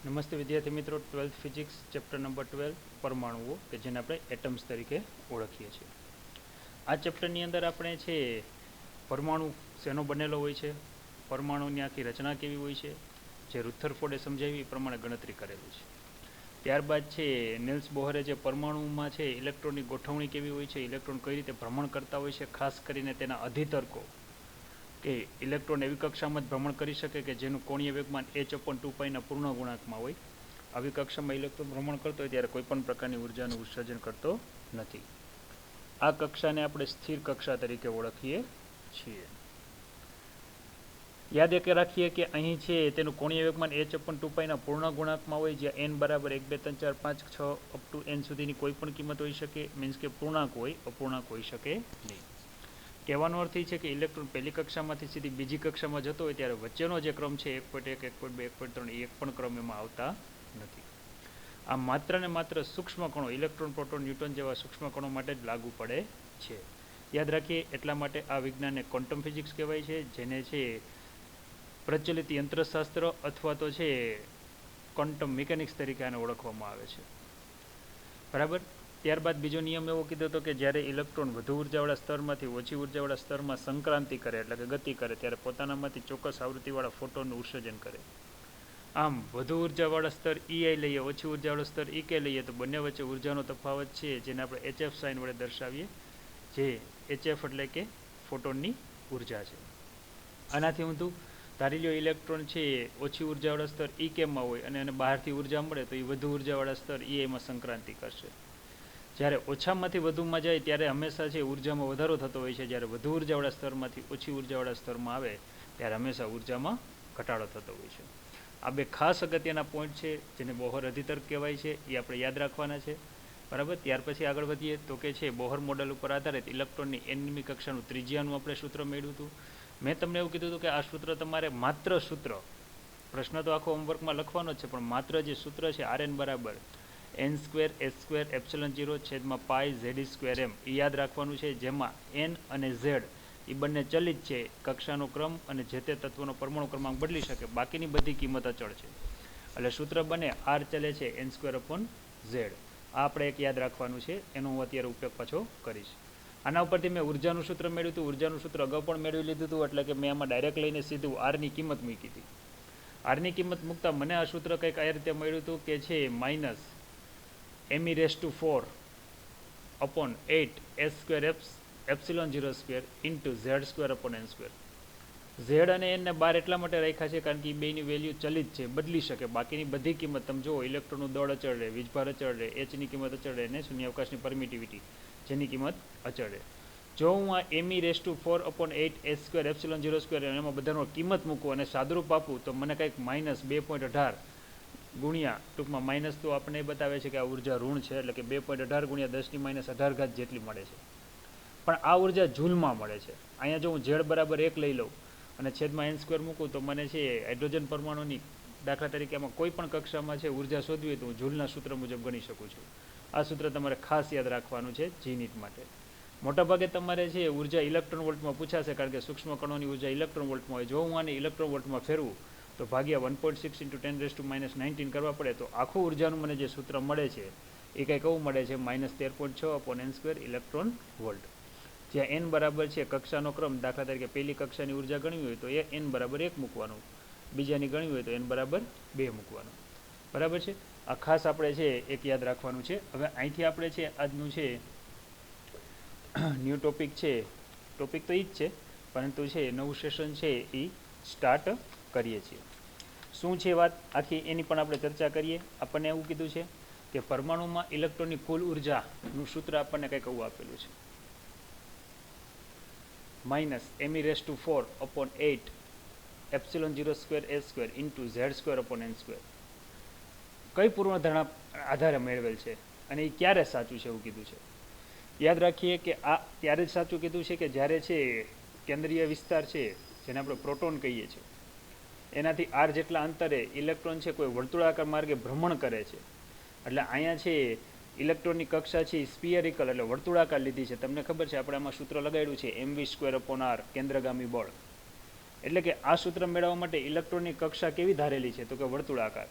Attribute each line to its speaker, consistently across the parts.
Speaker 1: નમસ્તે વિદ્યાર્થી મિત્રો, 12th ફિઝિક્સ ચેપ્ટર નંબર 12 પરમાણુઓ કે જેને આપણે એટમ્સ તરીકે ઓળખીએ છીએ. આ ચેપ્ટરની અંદર આપણે છે પરમાણુ શેનો બનેલો હોય છે, પરમાણુની આખી રચના કેવી હોય છે, જે રુથરફોર્ડે સમજાવી એ પ્રમાણે ગણતરી કરેલી છે. ત્યારબાદ છે નિલ્સ બોહરે જે પરમાણુમાં છે ઇલેક્ટ્રોનની ગોઠવણી કેવી હોય છે, ઇલેક્ટ્રોન કઈ રીતે ભ્રમણ કરતા હોય છે, ખાસ કરીને તેના અધિતર્કો કે ઇલેક્ટ્રોન એવી કક્ષામાં જ ભ્રમણ કરી શકે કે જેનું કોણીય વેગમાન h/2πના પૂર્ણ ગુણાંકમાં હોય. આવી કક્ષામાં ઇલેક્ટ્રોન ભ્રમણ કરતો હોય ત્યારે કોઈપણ પ્રકારની ઉર્જાનું ઉત્સર્જન કરતો નથી. આ કક્ષાને આપણે સ્થિર કક્ષા તરીકે ઓળખીએ છીએ. યાદ રાખીએ કે અહીં છે તેનું કોણીય વેગમાન h/2πના પૂર્ણ ગુણાંકમાં હોય, જ્યાં n બરાબર 1 2 3 4 5 6 અપ ટુ n સુધીની કોઈ પણ કિંમત હોઈ શકે. મીન્સ કે પૂર્ણાંક હોય, અપૂર્ણાંક હોઈ શકે નહીં. કહેવાનો અર્થ એ છે કે ઇલેક્ટ્રોન પહેલી કક્ષામાંથી સીધી બીજી કક્ષામાં જતો હોય ત્યારે વચ્ચેનો જે ક્રમ છે 1.1 1.2 1.3 એ એક પણ ક્રમ એમાં આવતા નથી. આ માત્ર ને માત્ર સૂક્ષ્મ કણો ઇલેક્ટ્રોન પ્રોટોન ન્યૂટ્રોન જેવા સૂક્ષ્મ કણો માટે જ લાગુ પડે છે. યાદ રાખીએ એટલા માટે આ વિજ્ઞાનને ક્વોન્ટમ ફિઝિક્સ કહેવાય છે, જેને છે પ્રચલિત યંત્રશાસ્ત્ર અથવા તો છે ક્વોન્ટમ મિકેનિક્સ તરીકે આને ઓળખવામાં આવે છે. બરાબર. ત્યારબાદ બીજો નિયમ એવો કીધો હતો કે જ્યારે ઇલેક્ટ્રોન વધુ ઉર્જાવાળા સ્તરમાંથી ઓછી ઉર્જાવાળા સ્તરમાં સંક્રાંતિ કરે એટલે કે ગતિ કરે ત્યારે પોતાનામાંથી ચોક્કસ આવૃત્તિવાળા ફોટોનનું ઉત્સર્જન કરે. આમ વધુ ઉર્જાવાળા સ્તર EI લઈએ, ઓછી ઉર્જાવાળો સ્તર EK લઈએ તો બંને વચ્ચે ઉર્જાનો તફાવત છે જેને આપણે HF સાઇન વડે દર્શાવીએ, જે HF એટલે કે ફોટોનની ઉર્જા છે. આનાથી ઊંધું ધારી લો ઇલેક્ટ્રોન છે ઓછી ઉર્જાવાળા સ્તર EKમાં હોય અને એને બહારથી ઉર્જા મળે તો એ વધુ ઉર્જાવાળા સ્તર EIમાં સંક્રાંતિ કરશે. જ્યારે ઓછામાંથી વધુમાં જાય ત્યારે હંમેશા છે ઉર્જામાં વધારો થતો હોય છે, જ્યારે વધુ ઉર્જાવાળા સ્તરમાંથી ઓછી ઉર્જાવાળા સ્તરમાં આવે ત્યારે હંમેશા ઉર્જામાં ઘટાડો થતો હોય છે. આ બે ખાસ અગત્યના પોઈન્ટ છે જેને બોહર અધિતર્ક કહેવાય છે, એ આપણે યાદ રાખવાના છે. બરાબર. ત્યાર પછી આગળ વધીએ તો કે છે બોહર મોડેલ ઉપર આધારિત ઇલેક્ટ્રોનની nમી કક્ષાનું ત્રિજ્યાનું આપણે સૂત્ર મેળવ્યું હતું. મેં તમને એવું કીધું હતું કે આ સૂત્ર તમારે માત્ર સૂત્ર, પ્રશ્ન તો આખો હોમવર્કમાં લખવાનો જ છે, પણ માત્ર જે સૂત્ર છે Rn બરાબર n² h² ε0/π/z²m એ યાદ રાખવાનું છે, જેમાં n અને z એ બંને ચલિત છે, કક્ષાનો ક્રમ અને જે તે તત્વનો પરમાણુ ક્રમાંક બદલી શકે, બાકીની બધી કિંમત અચળ છે. એટલે સૂત્ર બને r ચલે છે n²/z. આ આપણે એક યાદ રાખવાનું છે, એનો હું અત્યારે ઉપયોગ પાછો કરીશ. આના ઉપરથી મેં ઉર્જાનું સૂત્ર મેળવ્યું હતું. ઉર્જાનું સૂત્ર અગાઉ પણ મેળવી લીધું હતું, એટલે કે મેં આમાં ડાયરેક્ટ લઈને સીધું આરની કિંમત મૂકી હતી. આરની કિંમત મૂકતા મને આ સૂત્ર કંઈક આ રીતે મળ્યું હતું કે છે -me⁻⁴/8 s²ε0² into z²/n². z અને n ને બાર એટલા માટે રાખ્યા છે કારણ કે એ બેની વેલ્યુ ચલિત છે, બદલી શકે. બાકીની બધી કિંમત તમે જુઓ, ઇલેક્ટ્રોનનું દળ અચળ રહે, વીજભાર અચળ રહે, એચની કિંમત અચળ રહે અને શૂન્યાવકાશની પરમિટિવિટી જેની કિંમત અચળ રહે. જો હું આ me⁴/8 s²ε0² એમાં બધાનો કિંમત મૂકું અને સાદરૂપ આપું તો મને કંઈક -2.18 ગુણ્યા, ટૂંકમાં માઇનસ તો આપણે બતાવે છે કે આ ઉર્જા ઋણ છે, એટલે કે 2.18 ગુણ્યા 10⁻18 જેટલી મળે છે. પણ આ ઉર્જા જૂલમાં મળે છે. અહીંયા જો હું z બરાબર 1 લઈ લઉં અને છેદમાં n² મૂકું તો મને છે હાઇડ્રોજન પરમાણુની દાખલા તરીકે આમાં કોઈ પણ કક્ષામાં છે ઉર્જા શોધવી હોય તો હું જૂલના સૂત્ર મુજબ ગણી શકું છું. આ સૂત્ર તમારે ખાસ યાદ રાખવાનું છે જીનીટ માટે. મોટાભાગે તમારે છે ઉર્જા ઇલેક્ટ્રોન વોલ્ટમાં પૂછાશે, કારણ કે સૂક્ષ્મ કણોની ઉર્જા ઇલેક્ટ્રોન વોલ્ટમાં હોય. જો હું આને ઇલેક્ટ્રોન વોલ્ટમાં ફેરવું તો ભાગ્યા 1.6 × 10⁻⁹ કરવા પડે તો આખું ઉર્જાનું મને જે સૂત્ર મળે છે એ કંઈક એવું મળે છે -13.6/n² ઇલેક્ટ્રોન વોલ્ટ. જ્યાં n બરાબર છે કક્ષાનો ક્રમ, દાખલા તરીકે પહેલી કક્ષાની ઉર્જા ગણવી હોય તો એ n બરાબર 1 મૂકવાનું, બીજાની ગણવી હોય તો n બરાબર 2 મૂકવાનું. બરાબર છે. આ ખાસ આપણે છે એક યાદ રાખવાનું છે. હવે અહીંથી આપણે છે આજનું છે ન્યૂ ટોપિક છે, ટોપિક તો એ જ છે પરંતુ છે નવું સેશન છે એ સ્ટાર્ટ કરીએ છીએ. શું છે વાત આખી એની પણ આપણે ચર્ચા કરીએ. આપણને એવું કીધું છે કે પરમાણુમાં ઇલેક્ટ્રોનની કુલ ઉર્જાનું સૂત્ર આપણને કંઈક એવું આપેલું છે -me⁴/8 ε0² ઇન્ટુ z²/n². કઈ પૂર્વધારણા આધારે મેળવેલ છે અને એ ક્યારે સાચું છે એવું કીધું છે. યાદ રાખીએ કે આ ત્યારે જ સાચું કીધું છે કે જ્યારે છે કેન્દ્રીય વિસ્તાર છે, જેને આપણે પ્રોટોન કહીએ છીએ, એનાથી r જેટલા અંતરે ઇલેક્ટ્રોન છે કોઈ વર્તુળાકાર માર્ગે ભ્રમણ કરે છે. એટલે અહીંયા છે ઇલેક્ટ્રોનની કક્ષા છે સ્પિયરિકલ એટલે વર્તુળાકાર લીધી છે. તમને ખબર છે આપણે આમાં સૂત્ર લગાડ્યું છે mv²/r કેન્દ્રગામી બળ. એટલે કે આ સૂત્ર મેળવવા માટે ઇલેક્ટ્રોનની કક્ષા કેવી ધારેલી છે તો કે વર્તુળાકાર.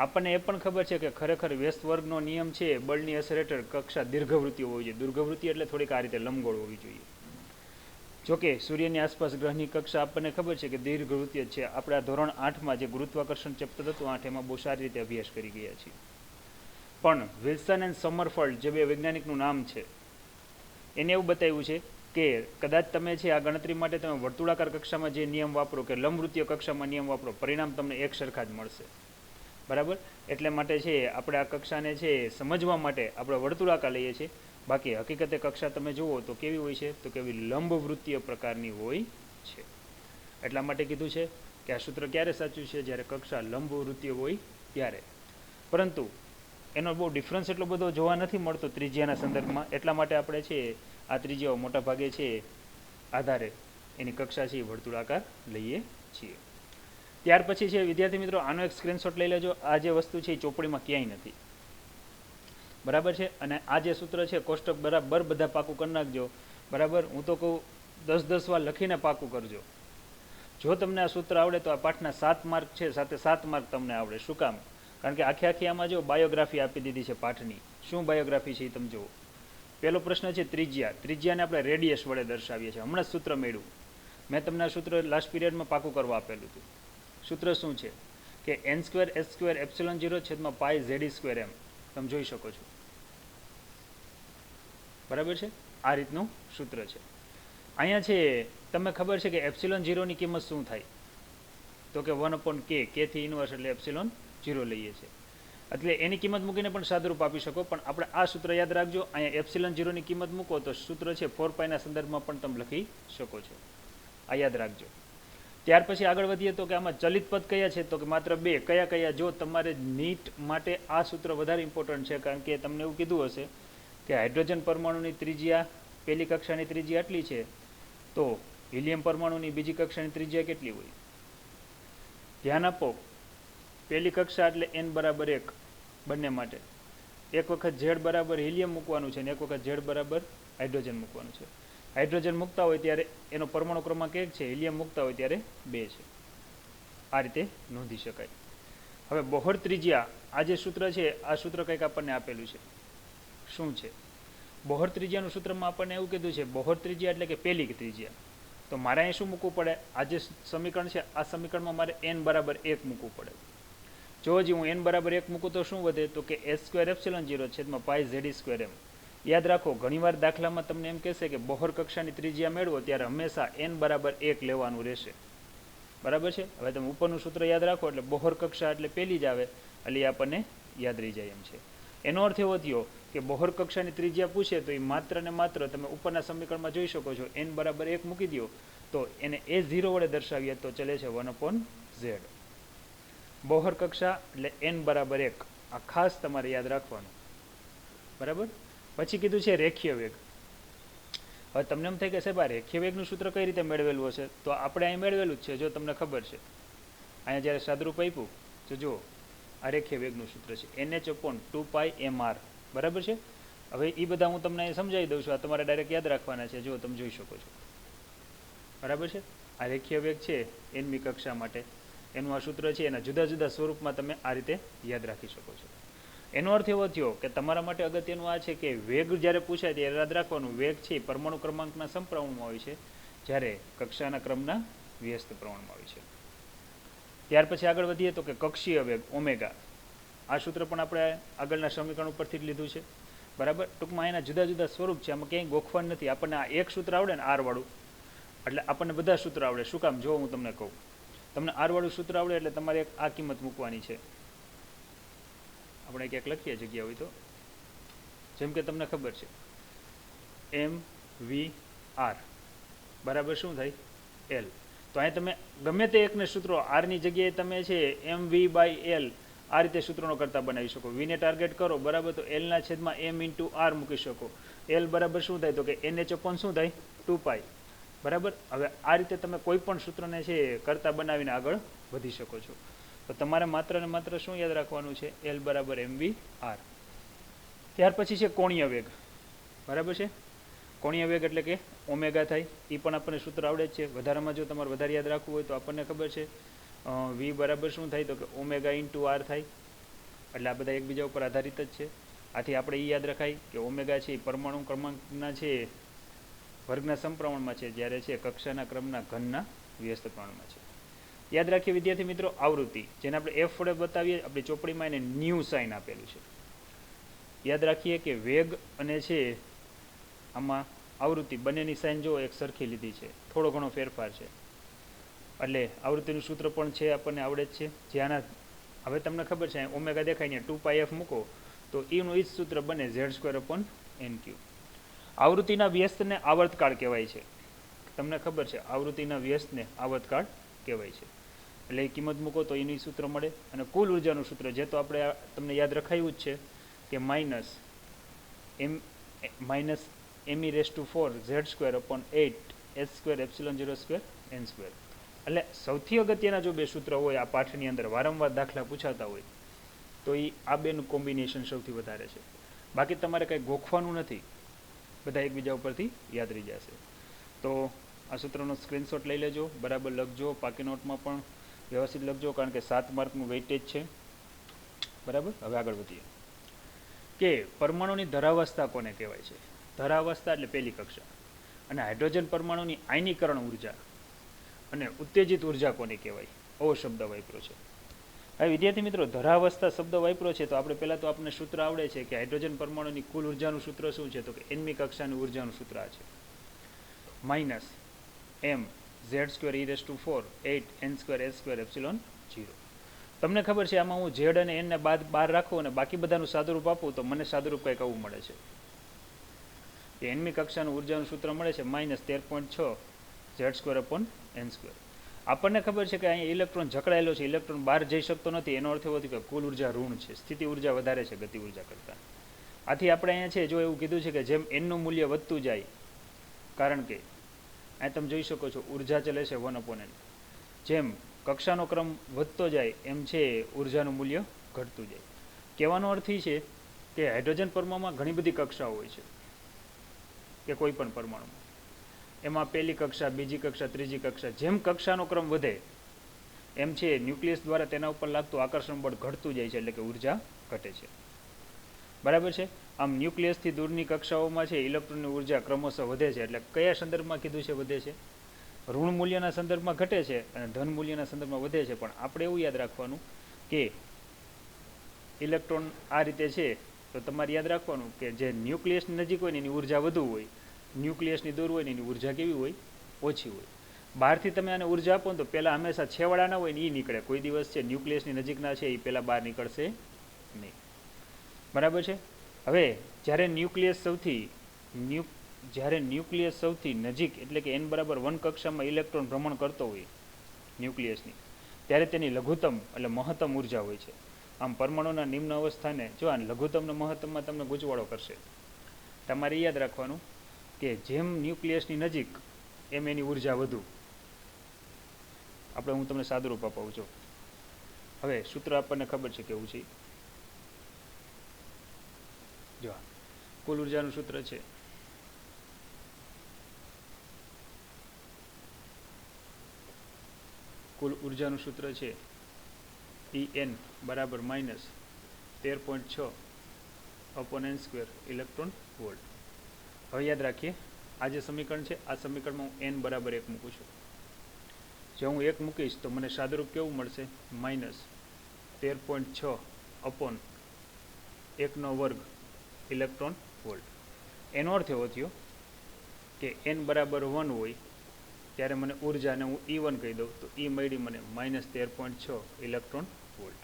Speaker 1: આપણને એ પણ ખબર છે કે ખરેખર વ્યસ્ત વર્ગનો નિયમ છે બળની અસર હેઠળ કક્ષા દીર્ઘવૃત્તિ હોવી જોઈએ. દીર્ઘવૃત્તિ એટલે થોડીક આ રીતે લંબગોળ હોવી જોઈએ. જોકે સૂર્યની આસપાસ ગ્રહની કક્ષા આપણને ખબર છે કે દીર્ઘવૃત્તિ જ છે. આપણે આ ધોરણ 8માં જે ગુરુત્વાકર્ષણ ચેપ્ટર હતું 8 એમાં બહુ સારી રીતે અભ્યાસ કરી ગયા છીએ. પણ વિલ્સન એન્ડ સમરફોલ્ડ જે બે વૈજ્ઞાનિકનું નામ છે એને એવું બતાવ્યું છે કે કદાચ તમે છે આ ગણતરી માટે તમે વર્તુળાકાર કક્ષામાં જે નિયમ વાપરો કે લંબવૃત્તીય કક્ષામાં નિયમ વાપરો, પરિણામ તમને એક સરખા જ મળશે. બરાબર? એટલે માટે છે આપણે આ કક્ષાને છે સમજવા માટે આપણે વર્તુળાકાર લઈએ છીએ. બાકી હકીકતે કક્ષા તમે જુઓ તો કેવી હોય છે? તો કેવી લંબવૃત્તીય પ્રકારની હોય છે. એટલા માટે કીધું છે કે આ સૂત્ર ક્યારે સાચું છે? જ્યારે કક્ષા લંબવૃત્તીય હોય ત્યારે. પરંતુ એનો બહુ ડિફરન્સ એટલો બધો જોવા નથી મળતો ત્રિજ્યાના સંદર્ભમાં. એટલા માટે આપણે છે આ ત્રિજ્યાઓ મોટા ભાગે છે આધારે એની કક્ષા છે વર્તુળાકાર લઈએ છીએ. ત્યાર પછી છે વિદ્યાર્થી મિત્રો આનો એક સ્ક્રીનશોટ લઈ લેજો. આ જે વસ્તુ છે એ ચોપડીમાં ક્યાંય નથી. બરાબર છે? અને આ જે સૂત્ર છે કોષ્ટક બરાબર બધા પાકું કરી નાખજો. બરાબર? હું તો કહું 10-10 વાર લખીને પાકું કરજો. જો તમને આ સૂત્ર આવડે તો આ પાઠના 7 માર્ક છે, સાથે 7 માર્ક તમને આવડે. શું કામ? કારણ કે આખી આમાં જો બાયોગ્રાફી આપી દીધી છે પાઠની. શું બાયોગ્રાફી છે એ તમે જુઓ. પહેલો પ્રશ્ન છે ત્રિજ્યા. ત્રિજ્યાને આપણે રેડિયસ વડે દર્શાવીએ છીએ. હમણાં જ સૂત્ર મેળવ્યું. મેં તમને આ સૂત્ર લાસ્ટ પીરિયડમાં પાકું કરવા આપેલું હતું. સૂત્ર શું છે કે n²h²ε0/π/z²m. તમે જોઈ શકો છો. બરાબર છે? આ રીતનું સૂત્ર છે. અહીંયા છે તમને ખબર છે કે ε0 ની કિંમત શું થાય? તો કે 1/k. k થી ઇન્વર્સ એટલે ε0 લઈએ છીએ. એટલે એની કિંમત મૂકીને પણ સાદુરૂપ આપી શકો. પણ આપણે આ સૂત્ર યાદ રાખજો. અહીંયા ε0 ની કિંમત મૂકો તો સૂત્ર છે 4π ના સંદર્ભમાં પણ તમે લખી શકો છો. આ યાદ રાખજો. ત્યાર પછી આગળ વધીએ તો કે આમાં ચલિત પદ કયા છે? તો કે માત્ર 2. કયા કયા? જો તમારે નીટ માટે આ સૂત્ર વધારે ઇમ્પોર્ટન્ટ છે. કારણ કે તમને એવું કીધું હશે કે હાઇડ્રોજન પરમાણુની ત્રિજ્યા પહેલી કક્ષાની ત્રિજ્યા આટલી છે, તો હિલિયમ પરમાણુની બીજી કક્ષાની ત્રિજ્યા કેટલી હોય? ધ્યાન આપો. પહેલી કક્ષા એટલે n=1 બંને માટે. એક વખત z બરાબર હિલિયમ મૂકવાનું છે અને એક વખત z બરાબર હાઇડ્રોજન મૂકવાનું છે. હાઇડ્રોજન મૂકતા હોય ત્યારે એનો પરમાણુ ક્રમાંક 1 છે, હિલિયમ મૂકતા હોય ત્યારે 2 છે. આ રીતે નોંધી શકાય. હવે બોહર ત્રિજ્યા, આ જે સૂત્ર છે આ સૂત્ર કંઈક આપણને આપેલું છે. શું છે? બોહર ત્રિજ્યાનું સૂત્રમાં આપણને એવું કીધું છે બોહર ત્રિજ્યા એટલે કે પહેલી ત્રિજ્યા. તો મારે અહીં શું મૂકવું પડે? આ જે સમીકરણ છે આ સમીકરણમાં મારે n=1 મૂકવું પડે. જો હજી હું n=1 મૂકું તો શું વધે? તો કે h²ε0/π/z²m. યાદ રાખો, ઘણીવાર દાખલામાં તમને એમ કહેશે કે બોહર કક્ષાની ત્રિજ્યા મેળવો ત્યારે હંમેશા n=1 લેવાનું રહેશે. બરાબર છે? હવે તમે ઉપરનું સૂત્ર યાદ રાખો એટલે બોહર કક્ષા એટલે પહેલી જ આવે એટલે આપણને યાદ રહી જાય એમ છે. એનો અર્થ એવો થયો કે બોહર કક્ષાની ત્રિજ્યા પૂછે તો એ માત્ર ને માત્ર તમે ઉપરના સમીકરણમાં જોઈ શકો છો n=1 મૂકી દો તો એને a0 વડે દર્શાવીએ તો ચલે છે 1/z. બોહર કક્ષા એટલે n=1. આ ખાસ તમારે યાદ રાખવાનું. બરાબર? પછી કીધું છે રેખીય વેગ. હવે તમને એમ થાય કે સાહેબ આ રેખીય વેગનું સૂત્ર કઈ રીતે મેળવેલું હશે? તો આપણે અહીં મેળવેલું જ છે. જો તમને ખબર છે અહીંયા જ્યારે સાદુરૂપ આપ્યું તો જુઓ આ રેખીય વેગનું સૂત્ર છે nh/2πmr. બરાબર છે? હવે એ બધા હું તમને અહીં સમજાવી દઉં છું. આ તમારે ડાયરેક્ટ યાદ રાખવાના છે. જો તમે જોઈ શકો છો. બરાબર છે? આ રેખીય વેગ છે nમી કક્ષા માટે એનું આ સૂત્ર છે. એના જુદા જુદા સ્વરૂપમાં તમે આ રીતે યાદ રાખી શકો છો. એનો અર્થ એવો થયો કે તમારા માટે અગત્યનું આ છે કે વેગ જ્યારે પૂછાય ત્યારે યાદ રાખવાનું વેગ છે પરમાણુ ક્રમાંકના સમપ્રમાણમાં હોય છે, જ્યારે કક્ષાના ક્રમના વ્યસ્ત પ્રમાણમાં હોય છે. ત્યાર પછી આગળ વધીએ તો કે કક્ષીય વેગ ઓમેગા. આ સૂત્ર પણ આપણે આગળના સમીકરણ ઉપરથી જ લીધું છે. બરાબર? ટૂંકમાં એના જુદા જુદા સ્વરૂપ છે. આમાં ક્યાંય ગોખવાનું નથી. આપણને આ એક સૂત્ર આવડે ને આર વાળું એટલે આપણને બધા સૂત્ર આવડે. શું કામ? જો હું તમને કહું, તમને આર વાળું સૂત્ર આવડે એટલે તમારે એક આ કિંમત મૂકવાની છે. આપણે ક્યાંક લખીએ જગ્યા હોય તો, જેમ કે તમને ખબર છે mv/r બરાબર શું થાય? l. તો અહીં તમે ગમે તે એકને સૂત્રો આરની જગ્યાએ તમે છે mv/l આ રીતે સૂત્રોનો કરતા બનાવી શકો. વીને ટાર્ગેટ કરો બરાબર તો l/m/r મૂકી શકો. l બરાબર શું થાય? તો કે nh/ શું થાય? 2π. બરાબર? હવે આ રીતે તમે કોઈ પણ સૂત્રને છે કરતા બનાવીને આગળ વધી શકો છો. તો તમારે માત્ર ને માત્ર શું યાદ રાખવાનું છે? l=mv/r. ત્યાર પછી છે કોણીય વેગ. બરાબર છે? કોણીય વેગ એટલે કે ઓમેગા થાય. એ પણ આપણને સૂત્ર આવડે જ છે. વધારામાં જો તમારે વધારે યાદ રાખવું હોય તો આપણને ખબર છે v બરાબર શું થાય? તો કે ω × r થાય. એટલે આ બધા એકબીજા ઉપર આધારિત જ છે. આથી આપણે એ યાદ રખાય કે ઓમેગા છે એ પરમાણુ ક્રમાંકના છે વર્ગના સમપ્રમાણમાં છે, જ્યારે છે કક્ષાના ક્રમના ઘનના વ્યસ્ત પ્રમાણમાં છે. યાદ રાખીએ વિદ્યાર્થી મિત્રો આવૃત્તિ, જેને આપણે એફ વડે બતાવીએ, આપણી ચોપડીમાં એને ન્યૂ સાઇન આપેલું છે. યાદ રાખીએ કે વેગ અને છે આમાં આવૃત્તિ બંનેની સાઇન જો એક સરખી લીધી છે, થોડો ઘણો ફેરફાર છે. એટલે આવૃત્તિનું સૂત્ર પણ છે આપણને આવડે જ છે. જ્યાંના હવે તમને ખબર છે ઓમેગા દેખાય ને 2πf મૂકો તો એનું એ જ સૂત્ર બને z²/nq. આવૃત્તિના વ્યસ્તને આવર્તકાળ કહેવાય છે. તમને ખબર છે આવૃત્તિના વ્યસ્તને આવર્તકાળ કહેવાય છે. એટલે એ કિંમત મૂકો તો એનું સૂત્ર મળે. અને કુલ ઉર્જાનું સૂત્ર જે તો આપણે તમને યાદ રખાયું જ છે કે -me⁴ z²/8 h²ε0² n². એટલે સૌથી અગત્યના જો બે સૂત્ર હોય આ પાઠની અંદર વારંવાર દાખલા પૂછાતા હોય તો એ આ બેનું કોમ્બિનેશન સૌથી વધારે છે. બાકી તમારે કંઈ ગોખવાનું નથી, બધા એકબીજા ઉપરથી યાદ રહી જશે. તો આ સૂત્રનો સ્ક્રીનશોટ લઈ લેજો, બરાબર લખજો, પાકી નોટમાં પણ વ્યવસ્થિત લખજો, કારણ કે 7 માર્કનું વેઇટેજ છે. બરાબર. હવે આગળ વધીએ કે પરમાણુની ધરાવસ્થા કોને કહેવાય છે. ધરાવસ્થા એટલે પહેલી કક્ષા. અને હાઇડ્રોજન પરમાણુની આયનીકરણ ઉર્જા અને ઉત્તેજિત ઉર્જા કોને કહેવાય, આવો શબ્દ વાપર્યો છે. હવે વિદ્યાર્થી મિત્રો ધરાવસ્થા શબ્દ વાપર્યો છે તો આપણે પહેલાં તો આપણને સૂત્ર આવડે છે કે હાઇડ્રોજન પરમાણુની કુલ ઉર્જાનું સૂત્ર શું છે, તો કે nમી કક્ષાની ઉર્જાનું સૂત્ર આ છે -mz²e⁴ 8n²s²ε0. તમને ખબર છે આમાં હું ઝેડ અને એનને બહાર રાખું અને બાકી બધાનું સાદુરૂપ આપું તો મને સાદુરૂપ કંઈક આવું મળે છે કે nમી કક્ષાનું ઉર્જાનું સૂત્ર મળે છે -13.6 z²/n². આપણને ખબર છે કે અહીંયા ઇલેક્ટ્રોન જકડાયેલો છે, ઇલેક્ટ્રોન બહાર જઈ શકતો નથી. એનો અર્થ એવો થયો કે કુલ ઉર્જા ઋણ છે, સ્થિતિ ઉર્જા વધારે છે ગતિ ઉર્જા કરતાં. આથી આપણે અહીંયા છે જો એવું કીધું છે કે જેમ એનનું મૂલ્ય વધતું જાય, કારણ કે અહીં તમે જોઈ શકો છો ઉર્જા ચલે છે 1/n, જેમ કક્ષાનો ક્રમ વધતો જાય એમ છે ઉર્જાનું મૂલ્ય ઘટતું જાય. કહેવાનો અર્થ એ છે કે હાઇડ્રોજન પરમાણુમાં ઘણી બધી કક્ષાઓ હોય છે કે કોઈ પણ પરમાણુમાં. એમાં પહેલી કક્ષા, બીજી કક્ષા, ત્રીજી કક્ષા, જેમ કક્ષાનો ક્રમ વધે એમ છે ન્યુક્લિયસ દ્વારા તેના ઉપર લાગતું આકર્ષણ બળ ઘટતું જાય છે, એટલે કે ઉર્જા ઘટે છે. બરાબર છે. આમ ન્યુક્લિયસથી દૂરની કક્ષાઓમાં છે ઇલેક્ટ્રોનની ઉર્જા ક્રમશઃ વધે છે. એટલે કયા સંદર્ભમાં કીધું છે વધે છે? ઋણ મૂલ્યના સંદર્ભમાં ઘટે છે અને ધન મૂલ્યના સંદર્ભમાં વધે છે. પણ આપણે એવું યાદ રાખવાનું કે ઇલેક્ટ્રોન આ રીતે છે તો તમારે યાદ રાખવાનું કે જે ન્યુક્લિયસની નજીક હોય ને એની ઉર્જા વધુ હોય, ન્યુક્લિયસની દૂર હોય ને એની ઉર્જા કેવી હોય? ઓછી હોય. બહારથી તમે આને ઉર્જા આપો ને તો પહેલાં હંમેશા છેવાડાના હોય ને એ નીકળે, કોઈ દિવસ છે ન્યુક્લિયસની નજીકના છે એ પહેલાં બહાર નીકળશે નહીં. બરાબર છે. હવે જ્યારે ન્યુક્લિયસ સૌથી નજીક એટલે કે n=1 કક્ષામાં ઇલેક્ટ્રોન ભ્રમણ કરતો હોય ન્યુક્લિયસની, ત્યારે તેની લઘુત્તમ એટલે મહત્તમ ઉર્જા હોય છે. આમ પરમાણુના નિમ્ન અવસ્થાને જો આ લઘુત્તમ ને મહત્તમમાં તમને ગૂંચવાડો કરશે. તમારે યાદ રાખવાનું કે જેમ ન્યુક્લિયસની નજીક એમ એની ઉર્જા વધુ. આપણે હું તમને સાદુરૂપ અપાવું છું. હવે સૂત્ર આપણને ખબર છે કેવું છે. જો કુલ ઉર્જાનું સૂત્ર છે કુલ ઉર્જાનું સૂત્ર છે En બરાબર -13.6/n² ઇલેક્ટ્રોન વોલ્ટ. હવે યાદ રાખીએ આ જે સમીકરણ છે આ સમીકરણમાં હું n બરાબર 1 મૂકું છું. જો હું 1 મૂકીશ તો મને સાદુરૂપ કેવું મળશે? -13.6/1² ઇલેક્ટ્રોન વોલ્ટ. એનો અર્થ એવો થયો કે n બરાબર 1 હોય ત્યારે મને ઉર્જાને હું E1 કહી દઉં તો એ મળી મને -13.6 ઇલેક્ટ્રોન વોલ્ટ.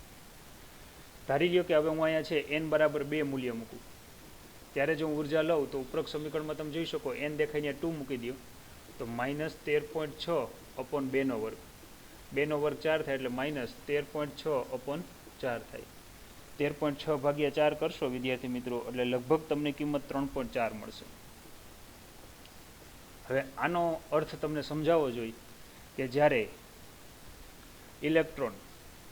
Speaker 1: ધારી લ્યો કે હવે હું અહીંયા છે n બરાબર 2 મૂલ્ય મૂકું ત્યારે જો હું ઉર્જા લઉં તો ઉપરોક્ત સમીકરણમાં તમે જોઈ શકો n દેખાઈને 2 મૂકી દો તો -13.6/2². 2² 4 થાય એટલે -13.6/4 થાય. 13.6 ભાગ્યા 4 કરશો વિદ્યાર્થી મિત્રો એટલે લગભગ તમને કિંમત 3.4 મળશે. હવે આનો અર્થ તમને સમજાવવો જોઈએ કે જ્યારે ઇલેક્ટ્રોન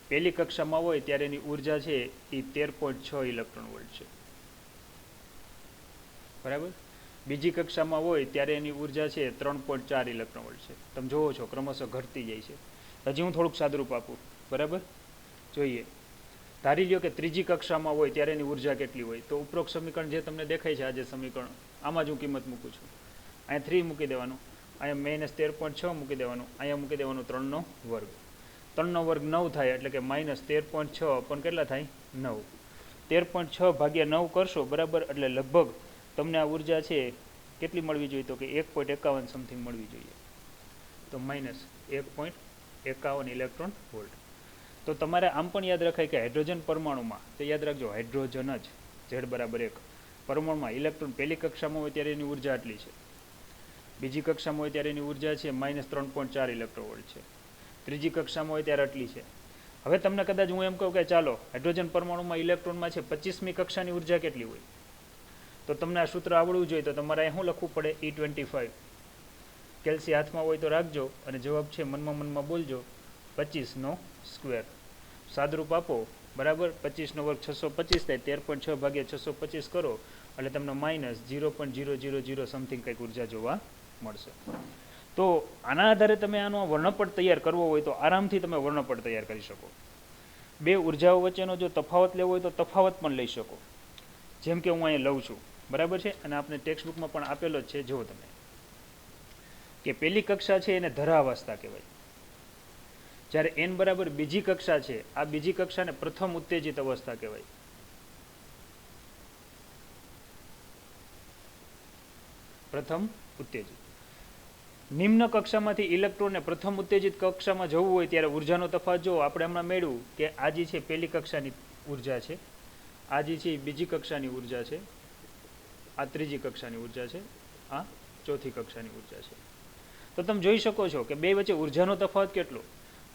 Speaker 1: પહેલી કક્ષામાં હોય ત્યારે એની ઉર્જા છે એ 13.6 ઇલેક્ટ્રોન વોલ્ટ છે. બરાબર. બીજી કક્ષામાં હોય ત્યારે એની ઉર્જા છે 3.4 ઇલેક્ટ્રોન વોલ્ટ છે. તમે જોવો છો ક્રમશઃ ઘટતી જાય છે. હજી હું થોડુંક સાદુરૂપ આપું. બરાબર. જોઈએ ધારી લ્યો કે ત્રીજી કક્ષામાં હોય ત્યારે એની ઉર્જા કેટલી હોય, તો ઉપરોક્ત સમીકરણ જે તમને દેખાય છે, આ જે સમીકરણ, આમાં જ હું કિંમત મૂકું છું. અહીંયા 3 મૂકી દેવાનું, અહીંયા -13.6 મૂકી દેવાનું, અહીંયા મૂકી દેવાનું 3નો વર્ગ. 3નો વર્ગ 9 થાય, એટલે કે -13.6 પણ કેટલા થાય? 9. 13.6 ભાગ્યા 9 કરશો, બરાબર, એટલે લગભગ તમને આ ઉર્જા છે કેટલી મળવી જોઈએ? તો કે 1.51 સમથિંગ મળવી જોઈએ. તો -1.51 ઇલેક્ટ્રોન વોલ્ટ. તો તમારે આમ પણ યાદ રખાય કે હાઇડ્રોજન પરમાણુમાં, તો યાદ રાખજો હાઇડ્રોજન જ Z બરાબર 1 પરમાણુમાં ઇલેક્ટ્રોન પહેલી કક્ષામાં હોય ત્યારે એની ઉર્જા આટલી છે, બીજી કક્ષામાં હોય ત્યારે એની ઉર્જા છે -3.4 ઇલેક્ટ્રોન વોલ્ટ છે, ત્રીજી કક્ષામાં હોય ત્યારે આટલી છે. હવે તમને કદાચ હું એમ કહું કે ચાલો હાઇડ્રોજન પરમાણુમાં ઇલેક્ટ્રોનમાં છે 25મી કક્ષાની ઉર્જા કેટલી હોય, તો તમને આ સૂત્ર આવડવું જોઈએ. તો તમારે શું લખવું પડે? E25. કેલ્સી હાથમાં હોય તો રાખજો, અને જવાબ છે મનમાં બોલજો 25નો સ્ક્વેર. સાદરૂપ આપો, બરાબર, 25નો વર્ગ 625 થાય, 13.6 ભાગ્યા 625 કરો એટલે તમને -0.000 સમથિંગ કંઈક ઉર્જા જોવા મળશે. તો આના આધારે તમે આનો વર્ણપટ તૈયાર કરવો હોય તો આરામથી તમે વર્ણપટ તૈયાર કરી શકો. બે ઉર્જાઓ વચ્ચેનો જો તફાવત લેવો હોય તો તફાવત પણ લઈ શકો, જેમ કે હું અહીંયા લઉં છું, બરાબર છે, અને આપણે ટેક્સ્ટ બુકમાં પણ આપેલો જ છે. જુઓ તમે કે પહેલી કક્ષા છે એને ધરાવસ્થા કહેવાય, જ્યારે n બરાબર બીજી કક્ષા છે, આ બીજી કક્ષાને પ્રથમ ઉત્તેજિત અવસ્થા કહેવાય. પ્રથમ ઉત્તેજિત. નિમ્ન કક્ષામાંથી ઇલેક્ટ્રોનને પ્રથમ ઉત્તેજિત કક્ષામાં જવું હોય ત્યારે ઉર્જાનો તફાવત જો આપણે હમણાં મેળવ્યું કે આ જે છે પહેલી કક્ષાની ઉર્જા છે, આ જે છે બીજી કક્ષાની ઉર્જા છે, આ ત્રીજી કક્ષાની ઉર્જા છે, આ ચોથી કક્ષાની ઉર્જા છે. તો તમે જોઈ શકો છો કે બે વચ્ચે ઉર્જાનો તફાવત કેટલો.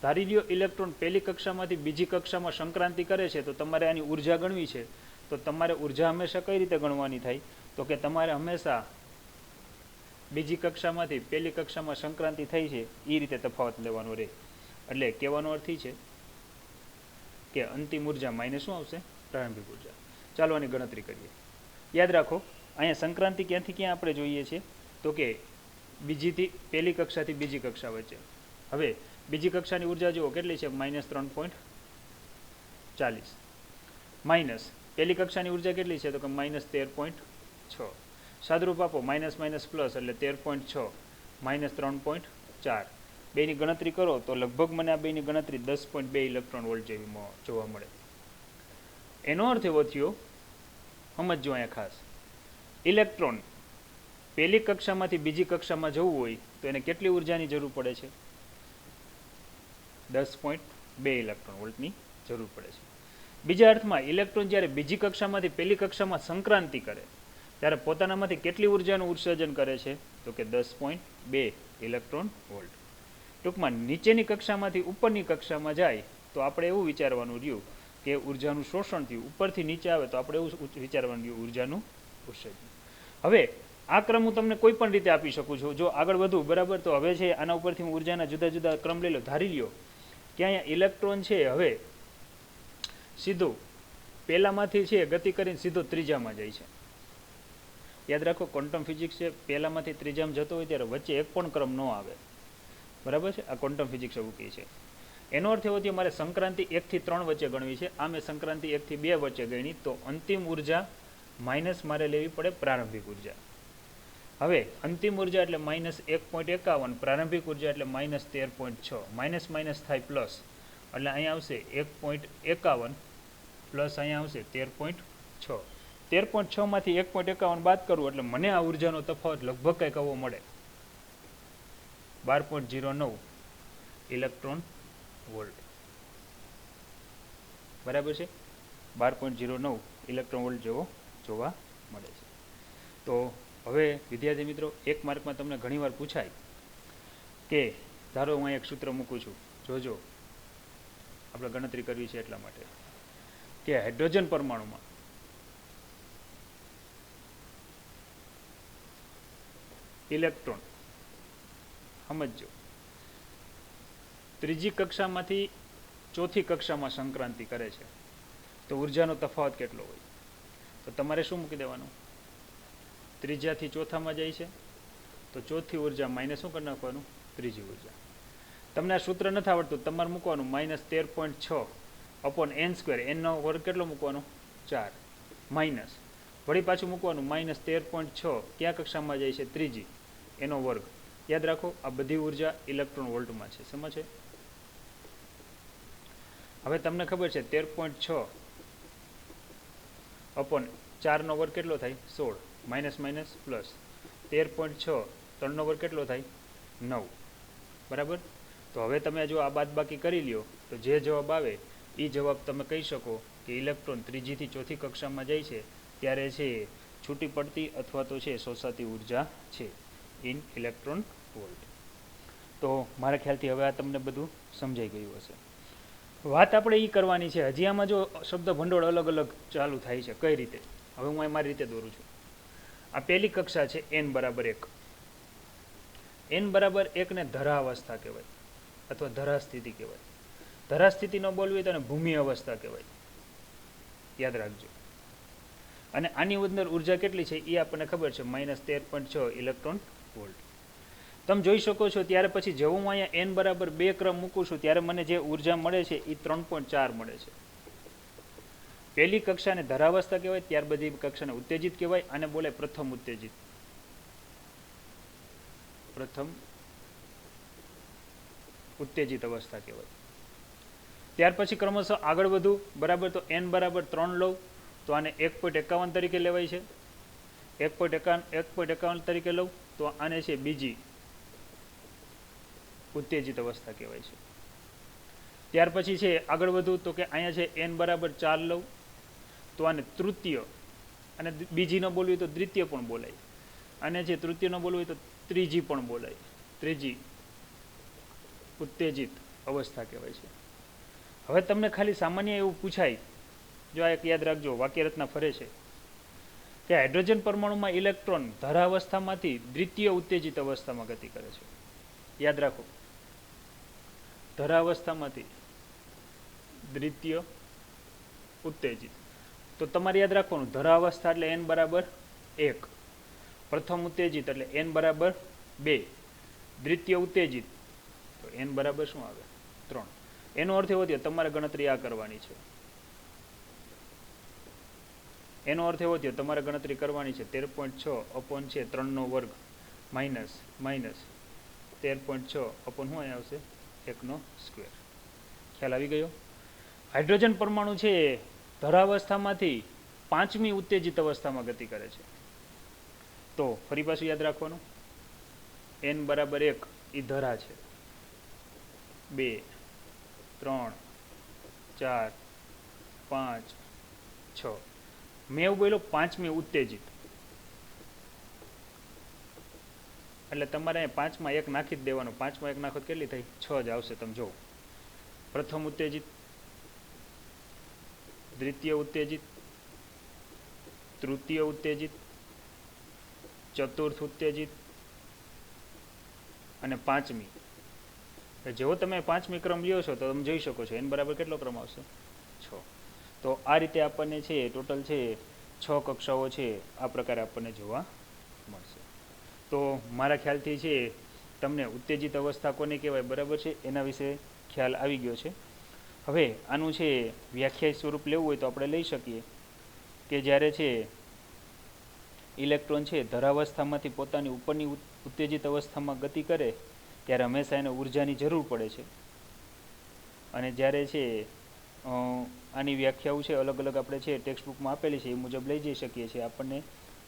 Speaker 1: ધારી લ્યો ઇલેક્ટ્રોન પહેલી કક્ષામાંથી બીજી કક્ષામાં સંક્રાંતિ કરે છે, તો તમારે આની ઉર્જા ગણવી છે. તો તમારે ઉર્જા હંમેશા કઈ રીતે ગણવાની થાય? તો કે તમારે હંમેશા બીજી કક્ષામાંથી પહેલી કક્ષામાં સંક્રાંતિ થઈ છે એ રીતે તફાવત લેવાનો રહે. એટલે કહેવાનો અર્થ એ છે કે અંતિમ ઉર્જા માઇનસ શું આવશે? પ્રારંભિક ઉર્જા. ચાલો આની ગણતરી કરીએ. યાદ રાખો, અહીંયા સંક્રાંતિ ક્યાંથી ક્યાં આપણે જોઈએ છીએ? તો કે બીજીથી પહેલી કક્ષાથી બીજી કક્ષા વચ્ચે. હવે બીજી કક્ષાની ઉર્જા જુઓ કેટલી છે? -3.40. માઇનસ પહેલી કક્ષાની ઉર્જા કેટલી છે? તો કે -13.6. સાદરૂપ આપો, માઇનસ માઇનસ પ્લસ એટલે 13.6 -3.4. બેની ગણતરી કરો તો લગભગ મને આ બેની ગણતરી 10.2 ઇલેક્ટ્રોન વોલ્ટ જેવી જોવા મળે. એનો અર્થ એવો થયો, સમજો અહીંયા ખાસ, ઇલેક્ટ્રોન પહેલી કક્ષામાંથી બીજી કક્ષામાં જવું હોય તો એને કેટલી ઉર્જાની જરૂર પડે છે? 10.2 ઇલેક્ટ્રોન વોલ્ટની જરૂર પડે છે. બીજા અર્થમાં ઇલેક્ટ્રોન જ્યારે બીજી કક્ષામાંથી પહેલી કક્ષામાં સંક્રાંતિ કરે ત્યારે પોતાનામાંથી કેટલી ઉર્જાનું ઉત્સર્જન કરે છે? તો કે 10.2 ઇલેક્ટ્રોન વોલ્ટ. ટૂંકમાં નીચેની કક્ષામાંથી ઉપરની કક્ષામાં જાય તો આપણે એવું વિચારવાનું રહ્યું કે ઉર્જાનું શોષણ થયું, ઉપરથી નીચે આવે તો આપણે એવું વિચારવાનું રહ્યું ઉર્જાનું ઉત્સર્જન. હવે આ ક્રમ હું તમને કોઈ પણ રીતે આપી શકું છું. જો આગળ વધું, બરાબર, તો હવે છે આના ઉપરથી હું ઉર્જાના જુદા જુદા ક્રમ લઈ લો. ધારી લ્યો કે અહીંયા ઇલેક્ટ્રોન છે હવે સીધો પહેલામાંથી છે ગતિ કરીને સીધો ત્રીજામાં જાય છે. યાદ રાખો, ક્વોન્ટમ ફિઝિક્સ છે, પહેલામાંથી ત્રીજામાં જતો હોય ત્યારે વચ્ચે એક પણ ક્રમ ન આવે, બરાબર છે. આ ક્વોન્ટમ ફિઝિક્સ એવું કહે છે. એનો અર્થ એવો થયો મારે સંક્રાંતિ 1 થી 3 વચ્ચે ગણવી છે. આ મેં સંક્રાંતિ 1 થી 2 વચ્ચે ગણી, તો અંતિમ ઉર્જા માઇનસ મારે લેવી પડે પ્રારંભિક ઉર્જા. હવે અંતિમ ઉર્જા એટલે -1.51, પ્રારંભિક ઉર્જા એટલે -13.6. માઇનસ માઇનસ થાય પ્લસ, એટલે અહીંયા આવશે 1.51 પ્લસ અહીંયા આવશે 13.6. 13.6 માંથી 1.51 બાદ કરવું એટલે મને આ ઉર્જાનો તફાવત લગભગ કંઈક આવો મળે, 12.09 ઇલેક્ટ્રોન વોલ્ટ. બરાબર છે, 12.09 ઇલેક્ટ્રોન વોલ્ટ જેવો જોવા મળે છે. તો હવે વિદ્યાર્થી મિત્રો, એક માર્કમાં તમને ઘણીવાર પૂછાય કે ધારો હું એક સૂત્ર મૂકું છું, જોજો આપણે ગણતરી કરવી છે એટલા માટે, કે હાઇડ્રોજન પરમાણુમાં ઇલેક્ટ્રોન, સમજો, ત્રીજી કક્ષામાંથી ચોથી કક્ષામાં સંક્રાંતિ કરે છે તો ઉર્જાનો તફાવત કેટલો હોય? તો તમારે શું મૂકી દેવાનું? ત્રીજાથી ચોથામાં જાય છે તો ચોથી ઉર્જા માઇનસ શું કરી નાખવાનું? ત્રીજી ઉર્જા. તમને આ સૂત્ર નથી આવડતું, તમારે મૂકવાનું -13.6 અપોન એન સ્ક્વેર, એનનો વર્ગ કેટલો મૂકવાનો 4 માઇનસ વળી પાછું મૂકવાનું -13.6 ક્યાં કક્ષામાં જાય છે ત્રીજી એનો વર્ગ. યાદ રાખો આ બધી ઉર્જા ઇલેક્ટ્રોન વોલ્ટમાં છે. સમજ છે? હવે તમને ખબર છે 13.6 અપોન 4નો વર્ગ કેટલો થાય 16 માઇનસ માઇનસ પ્લસ 13.6 3નો વર્ગ કેટલો થાય 9 બરાબર. તો હવે તમે જો આ બાદબાકી કરી લ્યો તો જે જવાબ આવે એ જવાબ તમે કહી શકો કે ઇલેક્ટ્રોન ત્રીજીથી ચોથી કક્ષામાં જાય છે ત્યારે છે છૂટી પડતી અથવા તો છે શોષાતી ઉર્જા છે ઇન ઇલેક્ટ્રોન વોલ્ટ. તો મારા ખ્યાલથી હવે આ તમને બધું સમજાઈ ગયું હશે. વાત આપણે એ કરવાની છે, હજી આમાં જો શબ્દ ભંડોળ અલગ અલગ ચાલુ થાય છે. કઈ રીતે? હવે હું અહીં મારી રીતે દોરું છું. આ પહેલી કક્ષા છે n બરાબર 1. n બરાબર 1 ને ધરાવસ્થા કહેવાય અથવા ધરાસ્થિતિ કહેવાય. ધરાસ્થિતિ ન બોલવી તો ભૂમિ અવસ્થા કહેવાય. યાદ રાખજો. અને આની અંદર ઉર્જા કેટલી છે એ આપણને ખબર છે -13.6 ઇલેક્ટ્રોન વોલ્ટ. તમે જોઈ શકો છો ત્યારે પછી જેવું હું અહીંયા n બરાબર 2 ક્રમ મૂકું છું ત્યારે મને જે ઉર્જા મળે છે એ 3.4 મળે છે. પહેલી કક્ષાને ધરાવસ્થા કહેવાય, ત્યાર બધી કક્ષાને ઉત્તેજિત કહેવાય. આને બોલે પ્રથમ ઉત્તેજિત, પ્રથમ ઉત્તેજિત અવસ્થા કહેવાય. ત્યાર પછી ક્રમશઃ આગળ વધુ બરાબર તો n બરાબર 3 લઉં તો આને 1.51 તરીકે લેવાય છે. 1.51 તરીકે લઉં તો આને છે બીજી ઉત્તેજિત અવસ્થા કહેવાય છે. ત્યાર પછી છે આગળ વધુ તો કે અહીંયા છે n બરાબર 4 લઉં તો આને તૃતીય, અને બીજી ન બોલવી તો દ્વિતીય પણ બોલાય. અને જે તૃતીય ન બોલવું હોય તો ત્રીજી પણ બોલાય. ત્રીજી ઉત્તેજિત અવસ્થા કહેવાય છે. હવે તમને ખાલી સામાન્ય એવું પૂછાય, જો આ એક યાદ રાખજો, વાક્યરચના ફરે છે કે હાઇડ્રોજન પરમાણુમાં ઇલેક્ટ્રોન ધરાવસ્થામાંથી દ્વિતીય ઉત્તેજિત અવસ્થામાં ગતિ કરે છે. યાદ રાખો, ધરાવસ્થામાંથી દ્વિતીય ઉત્તેજિત. તો તમારે યાદ રાખવાનું ધરાવસ્થા એટલે n બરાબર 1, પ્રથમ ઉત્તેજિત એટલે n બરાબર 2, દ્વિતીય ઉત્તેજિત તો n બરાબર શું આવે 3. એનો અર્થ એવો થયો તમારે ગણતરી આ કરવાની છે. એનો અર્થ એવો થયો તમારે ગણતરી કરવાની છે 13.6 અપોન છે 3નો વર્ગ માઇનસ માઇનસ 13.6 અપોન શું અહીંયા આવશે 1નો સ્ક્વેર. ખ્યાલ આવી ગયો? હાઇડ્રોજન પરમાણુ છે ધરાવસ્થામાંથી 5મી ઉત્તેજિત અવસ્થામાં ગતિ કરે છે. તો ફરી પાછું યાદ રાખવાનું, n બરાબર 1 એ ધરા છે, 2 3 4 5 6. મેં એવું બોલ્યો 5મી ઉત્તેજિત એટલે તમારે 5માં 1 નાખી જ દેવાનું. 5માં 1 નાખો કેટલી થઈ 6 જ આવશે. તમે જુઓ, પ્રથમ ઉત્તેજિત, દ્વિતીય ઉત્તેજિત, તૃતીય ઉત્તેજિત, ચતુર્થ ઉત્તેજિત અને 5મી. જેવો તમે 5મી ક્રમ લ્યો છો તો તમે જોઈ શકો છો n બરાબર કેટલો ક્રમ આવશે 6. તો આ રીતે આપણને છે ટોટલ છે 6 કક્ષાઓ છે આ પ્રકારે આપણને જોવા મળશે. તો મારા ખ્યાલથી છે તમને ઉત્તેજિત અવસ્થા કોને કહેવાય બરાબર છે એના વિશે ખ્યાલ આવી ગયો છે. હવે આનું છે વ્યાખ્યાયિત સ્વરૂપ લેવું હોય તો આપણે લઈ શકીએ કે જ્યારે છે ઇલેક્ટ્રોન છે ધરાવસ્થામાંથી પોતાની ઉપરની ઉત્તેજિત અવસ્થામાં ગતિ કરે ત્યારે હંમેશા એને ઉર્જાની જરૂર પડે છે. અને જ્યારે છે આની વ્યાખ્યાઓ છે અલગ અલગ આપણે છે ટેક્સ્ટ બુકમાં આપેલી છે એ મુજબ લઈ જઈ શકીએ છીએ. આપણને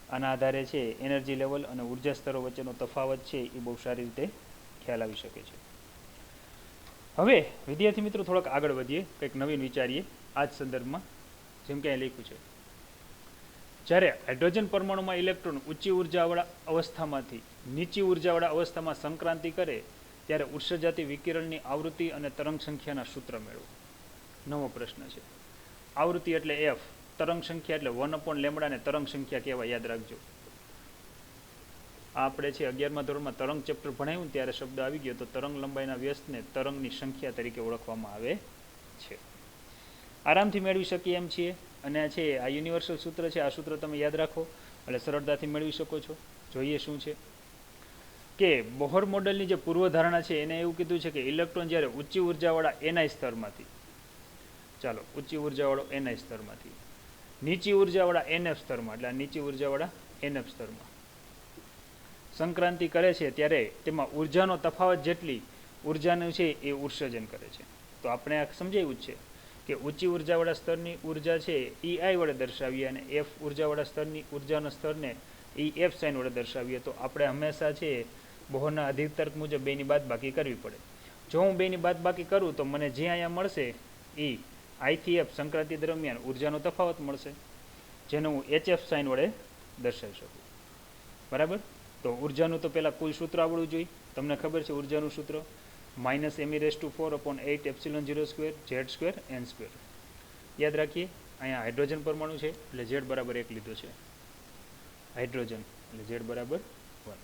Speaker 1: આના આધારે છે એનર્જી લેવલ અને ઉર્જા સ્તરો વચ્ચેનો તફાવત છે એ બહુ સારી રીતે ખ્યાલ આવી શકે છે. હવે વિદ્યાર્થી મિત્રો થોડાક આગળ વધીએ, કંઈક નવીન વિચારીએ આ જ સંદર્ભમાં. જેમ કે અહીં લખ્યું છે, જ્યારે હાઇડ્રોજન પરમાણુમાં ઇલેક્ટ્રોન ઊંચી ઉર્જાવાળા અવસ્થામાંથી નીચી ઉર્જાવાળા અવસ્થામાં સંક્રાંતિ કરે ત્યારે ઉત્સર્જાતી વિકિરણની આવૃત્તિ અને તરંગ સંખ્યાના સૂત્ર મેળવો. નવો પ્રશ્ન છે. આવૃત્તિ એટલે f, તરંગ સંખ્યા એટલે 1/λ ને તરંગ સંખ્યા કહેવાય. યાદ રાખજો, આપણે છે 11મા ધોરણમાં તરંગ ચેપ્ટર ભણાવ્યું ત્યારે શબ્દ આવી ગયો તો તરંગ લંબાઈના વ્યસ્તને તરંગની સંખ્યા તરીકે ઓળખવામાં આવે છે. આરામથી મેળવી શકીએ એમ છીએ. અને છે આ યુનિવર્સલ સૂત્ર છે, આ સૂત્ર તમે યાદ રાખો એટલે સરળતાથી મેળવી શકો છો. જોઈએ શું છે કે બોહર મોડેલની જે પૂર્વધારણા છે એને એવું કીધું છે કે ઇલેક્ટ્રોન જ્યારે ઊંચી ઉર્જાવાળા એનઆઈ સ્તરમાંથી ચાલો ઊંચી ઉર્જાવાળો એનઆઈ સ્તરમાંથી નીચી ઉર્જાવાળા એનએફ સ્તરમાં, એટલે નીચી ઉર્જાવાળા એનએફ સ્તરમાં સંક્રાંતિ કરે છે ત્યારે તેમાં ઉર્જાનો તફાવત જેટલી ઉર્જાનું છે એ ઉત્સર્જન કરે છે. તો આપણે આ સમજાવ્યું જ છે કે ઊંચી ઉર્જાવાળા સ્તરની ઉર્જા છે એ આઈ વડે દર્શાવીએ અને એફ ઉર્જાવાળા સ્તરની ઉર્જાના સ્તરને એ એફ સાઇન વડે દર્શાવીએ તો આપણે હંમેશા છે બોહરના અધિતર્ક મુજબ બેની બાદબાકી કરવી પડે. જો હું બેની બાદબાકી કરું તો મને જે અહીંયા મળશે એ આઈથી એફ સંક્રાંતિ દરમિયાન ઉર્જાનો તફાવત મળશે, જેને હું એચએફ સાઇન વડે દર્શાવી શકું. બરાબર. તો ઉર્જાનું તો પહેલાં કુલ સૂત્ર આવડવું જોઈએ. તમને ખબર છે ઉર્જાનું સૂત્ર -me⁴/8 epsilon 0 square Z square N square. યાદ રાખીએ અહીંયા હાઇડ્રોજન પરમાણુ છે એટલે ઝેડ બરાબર 1 લીધો છે. હાઇડ્રોજન એટલે ઝેડ બરાબર 1.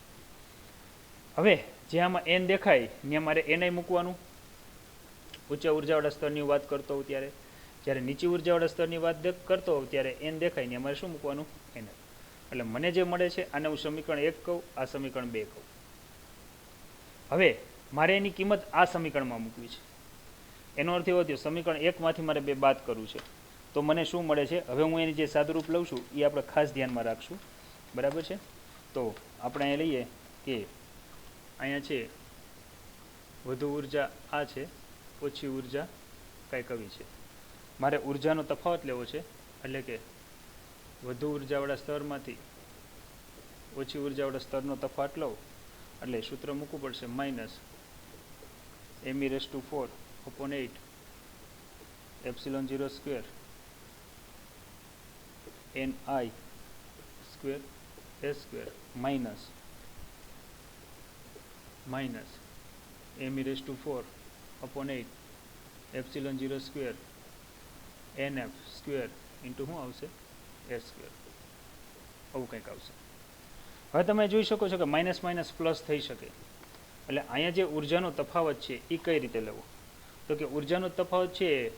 Speaker 1: હવે જે આમાં એન દેખાય ત્યાં મારે એનઆઈ મૂકવાનું. ઊંચા ઉર્જાવાળા સ્તરની વાત કરતો હોઉં ત્યારે, જ્યારે નીચી ઉર્જાવાળા સ્તરની વાત કરતો હોઉં ત્યારે એન દેખાય ને મારે શું મૂકવાનું? એનઆઈ. એટલે મને જે મળે છે આને હું સમીકરણ 1 કહું, આ સમીકરણ 2 કહું. હવે મારે એની કિંમત આ સમીકરણમાં મૂકવી છે. એનો અર્થ એવો થયો સમીકરણ 1 માંથી મારે 2 બાદ કરવું છે. તો મને શું મળે છે? હવે હું એની જે સાદુરૂપ લઉં છું એ આપણે ખાસ ધ્યાનમાં રાખશું. બરાબર છે. તો આપણે અહીંયા લઈએ કે અહીંયા છે વધુ ઉર્જા આ છે, ઓછી ઉર્જા કાંઈક આવી છે. મારે ઉર્જાનો તફાવત લેવો છે, એટલે કે વધુ ઉર્જાવાળા સ્તરમાંથી ઓછી ઉર્જાવાળા સ્તરનો તફાવત લઉં એટલે સૂત્ર મૂકવું પડશે -me⁴/8 epsilon 0 square ni square s square minus me⁴/8 epsilon 0 square nf square into શું આવશે? s square. આવું કંઈક આવશે. હવે તમે જોઈ શકો છો કે માઇનસ માઇનસ પ્લસ થઈ શકે. એટલે અહીંયા જે ઉર્જાનો તફાવત છે એ કઈ રીતે લેવો? તો કે ઉર્જાનો તફાવત છે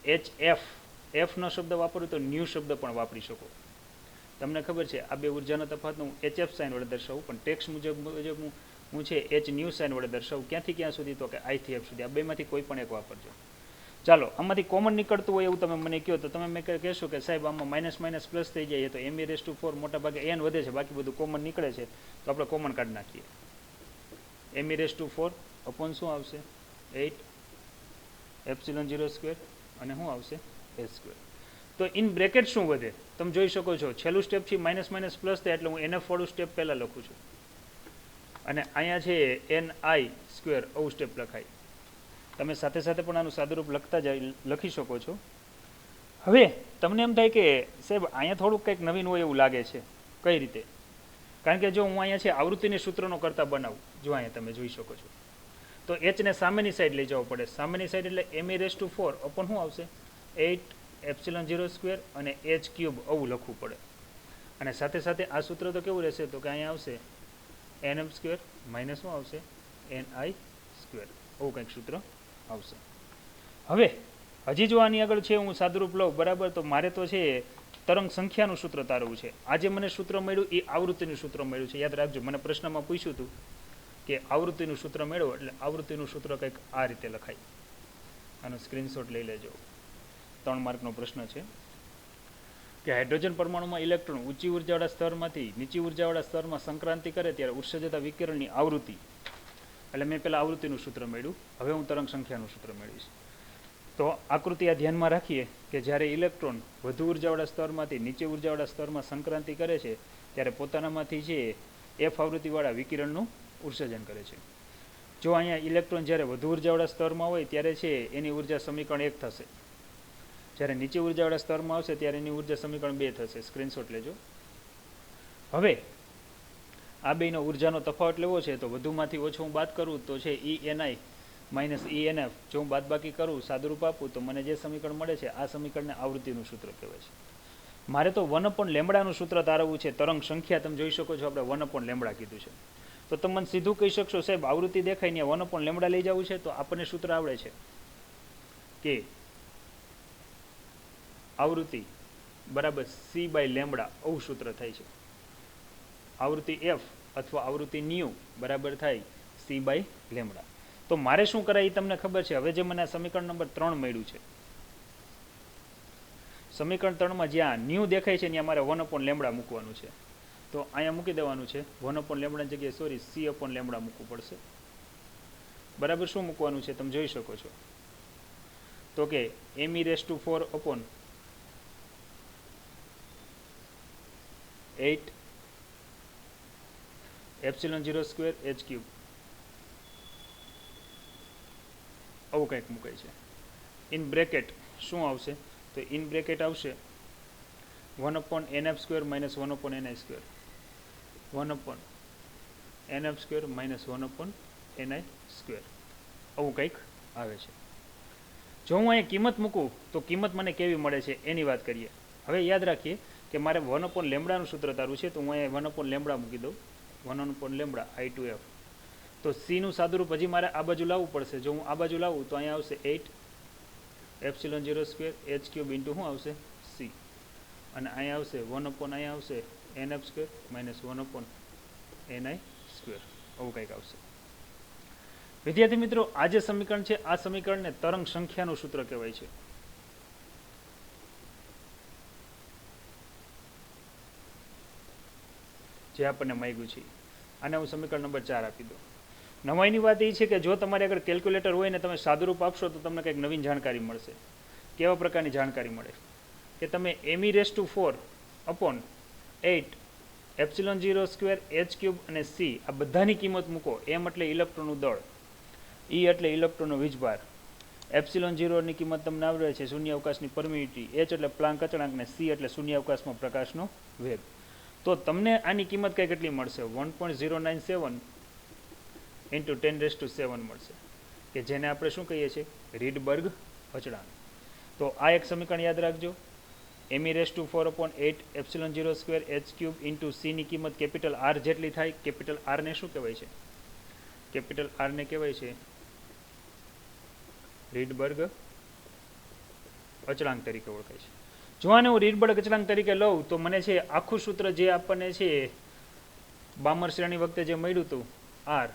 Speaker 1: HF. એફનો શબ્દ વાપરું તો ન્યૂ શબ્દ પણ વાપરી શકો. તમને ખબર છે આ બે ઉર્જાનો તફાવતનો હું HF સાઇન વડે દર્શાવું, પણ ટેક્સ મુજબ હું છે H ન્યૂ સાઇન વડે દર્શાવું. ક્યાંથી ક્યાં સુધી? તો કે આઈથી એફ સુધી. આ બેમાંથી કોઈ પણ એક વાપરજો. ચાલો આમાંથી કોમન નીકળતું હોય એવું તમે મને કહો તો તમે મેં કહેશો કે સાહેબ આમાં માઇનસ માઇનસ પ્લસ થઈ જાય તો me⁴ મોટા ભાગે n વધે છે, બાકી બધું કોમન નીકળે છે, તો આપણે કોમન કાઢી નાખીએ. me⁴ અપોન શું આવશે? 8 એપ્સિલોન 0 સ્ક્વેર અને શું આવશે? s square. તો ઇન બ્રેકેટ શું વધે તમે જોઈ શકો છો. છેલ્લું સ્ટેપ છે માઇનસ માઇનસ પ્લસ થાય એટલે હું NF વાળું સ્ટેપ પહેલાં લખું છું અને અહીંયા છે ni સ્ક્વેર આવું સ્ટેપ લખાય. તમે સાથે સાથે પણ આનું સાદુરૂપ લખી શકો છો. હવે તમને એમ થાય કે સાહેબ અહીંયા થોડુંક કંઈક નવીન હોય એવું લાગે છે. કઈ રીતે? કારણ કે જો હું અહીંયા છે આવૃત્તિની સૂત્રનો કરતા બનાવું, જો અહીંયા તમે જોઈ શકો છો, તો એચને સામેની સાઈડ લઈ જવો પડે. સામેની સાઈડ એટલે me⁴ અપોન શું આવશે? 8 એપ્સિલોન 0 સ્ક્વેર અને h ક્યુબ આવું લખવું પડે. અને સાથે સાથે આ સૂત્ર તો કેવું રહેશે? તો કે અહીંયા આવશે nm સ્ક્વેર માઇનસ શું આવશે? ni square. આવું કંઈક સૂત્ર આવશે. હવે હજી જો આની આગળ છે હું સાદુરૂપ લઉં, બરાબર, તો મારે તો છે તરંગ સંખ્યાનું સૂત્ર તારવું છે. આજે મને સૂત્ર મળ્યું એ આવૃત્તિનું સૂત્ર મળ્યું છે. યાદ રાખજો, મને પ્રશ્નમાં પૂછ્યું હતું કે આવૃત્તિનું સૂત્ર મેળવો, એટલે આવૃત્તિનું સૂત્ર કંઈક આ રીતે લખાય. આનો સ્ક્રીનશોટ લઈ લેજો. 3 માર્કનો પ્રશ્ન છે કે હાઇડ્રોજન પરમાણુમાં ઇલેક્ટ્રોન ઊંચી ઉર્જાવાળા સ્તરમાંથી નીચી ઉર્જાવાળા સ્તરમાં સંક્રાંતિ કરે ત્યારે ઉત્સર્જતા વિકિરણની આવૃત્તિ. એટલે મેં પહેલાં આવૃત્તિનું સૂત્ર મેળવ્યું, હવે હું તરંગ સંખ્યાનું સૂત્ર મેળવીશ. તો આકૃતિ આ ધ્યાનમાં રાખીએ કે જ્યારે ઇલેક્ટ્રોન વધુ ઉર્જાવાળા સ્તરમાંથી નીચે ઉર્જાવાળા સ્તરમાં સંક્રાંતિ કરે છે ત્યારે પોતાનામાંથી છે એફ આવૃત્તિવાળા વિકિરણનું ઉત્સર્જન કરે છે. જો અહીંયા ઇલેક્ટ્રોન જ્યારે વધુ ઉર્જાવાળા સ્તરમાં હોય ત્યારે છે એની ઉર્જા સમીકરણ 1 થશે. જ્યારે નીચે ઉર્જાવાળા સ્તરમાં આવશે ત્યારે એની ઉર્જા સમીકરણ 2 થશે. સ્ક્રીનશોટ લેજો. હવે આ બેનો ઉર્જાનો તફાવત લેવો છે તો વધુમાંથી ઓછો હું બાદ કરું તો છે ENI માઇનસ ENF. જો હું બાદબાકી કરું, સાદુરૂપ આપું, તો મને જે સમીકરણ મળે છે આ સમીકરણને આવૃત્તિનું સૂત્ર કહેવાય છે. મારે તો 1/λનું સૂત્ર તારવવું છે. તરંગ સંખ્યા તમે જોઈ શકો છો, આપણે 1/λ કીધું છે. તો તમે મને સીધું કહી શકશો સાહેબ આવૃત્તિ દેખાય ને 1/λ લઈ જવું છે, તો આપણને સૂત્ર આવડે છે કે આવૃત્તિ બરાબર c/λ આવું સૂત્ર થાય છે. આવૃત્તિ f અથવા આવૃત્તિ ન્યૂ બરાબર થાય c/λ. તો મારે શું કરાય એ તમને ખબર છે. હવે જે મને સમીકરણ નંબર 3 મળ્યું છે, સમીકરણ 3માં જ્યાં ન્યૂ દેખાય છે ત્યાં મારે 1/λ મૂકવાનું છે. તો અહીંયા મૂકી દેવાનું છે 1/λ જગ્યાએ સોરી c/λ મૂકવું પડશે. બરાબર શું મૂકવાનું છે તમે જોઈ શકો છો. તો કે me⁴ upon 8 ε0² h³ આવું કંઈક મૂકાય છે. ઇન બ્રેકેટ શું આવશે? તો ઇન બ્રેકેટ આવશે 1/nf² - 1/ni², 1/nf² - 1/ni², આવું કંઈક આવે છે. જો હું અહીંયા કિંમત મૂકું તો કિંમત મને કેવી મળે છે એની વાત કરીએ. હવે યાદ રાખીએ કે મારે 1/λ સૂત્ર તારવું છે. તો હું અહીંયા 1/λ મૂકી દઉં, 1/λ I2f. તો સીનું સાદુરૂપ હજી મારે આ બાજુ લાવવું પડશે. જો હું આ બાજુ લાવું તો અહીંયા આવશે 8 ε0² h³ ઇન્ટુ શું આવશે c, અને અહીંયા આવશે 1/ અહીંયા આવશે nf² - 1/ni², આવું કંઈક આવશે. વિદ્યાર્થી મિત્રો, આ જે સમીકરણ છે આ સમીકરણને તરંગ સંખ્યાનું સૂત્ર કહેવાય છે. જે આપણને માંગ્યું છે આને હું સમીકરણ નંબર 4 આપી દઉં. નવાઈની વાત એ છે કે જો તમારી આગળ કેલ્ક્યુલેટર હોય ને તમે સાદુરૂપ આપશો તો તમને કંઈક નવીન જાણકારી મળશે. કેવા પ્રકારની જાણકારી મળે કે તમે me⁴ upon 8 ε0² h³ અને c આ બધાની કિંમત મૂકો. m એટલે ઇલેક્ટ્રોનનું દળ, e એટલે ઇલેક્ટ્રોનનો વીજભાર, ε0 ની કિંમત તમને આવડે છે શૂન્ય અવકાશની પરમિટિવિટી, h એટલે પ્લાન્ક અચળાંક ને c એટલે શૂન્ય અવકાશમાં પ્રકાશનો વેગ. તો તમને આની કિંમત કઈ કેટલી મળશે? 1.097 × 10⁷ મળશે, કે જેને આપણે શું કહીએ છીએ? રીડબર્ગ અચળાંક. તો આ એક સમીકરણ યાદ રાખજો. me⁴ upon 8 ε0² h³ into c ની કિંમત કેપિટલ R જેટલી થાય. કેપિટલ R ને શું કહેવાય છે? કેપિટલ R ને કહેવાય છે રીડબર્ગ અચળાંક તરીકે ઓળખાય છે. જો આને હું રીડબર્ગ અચળાંક તરીકે લઉં તો મને છે આખું સૂત્ર જે આપણને છે બામર શ્રેણી વખતે જે મળ્યું હતું R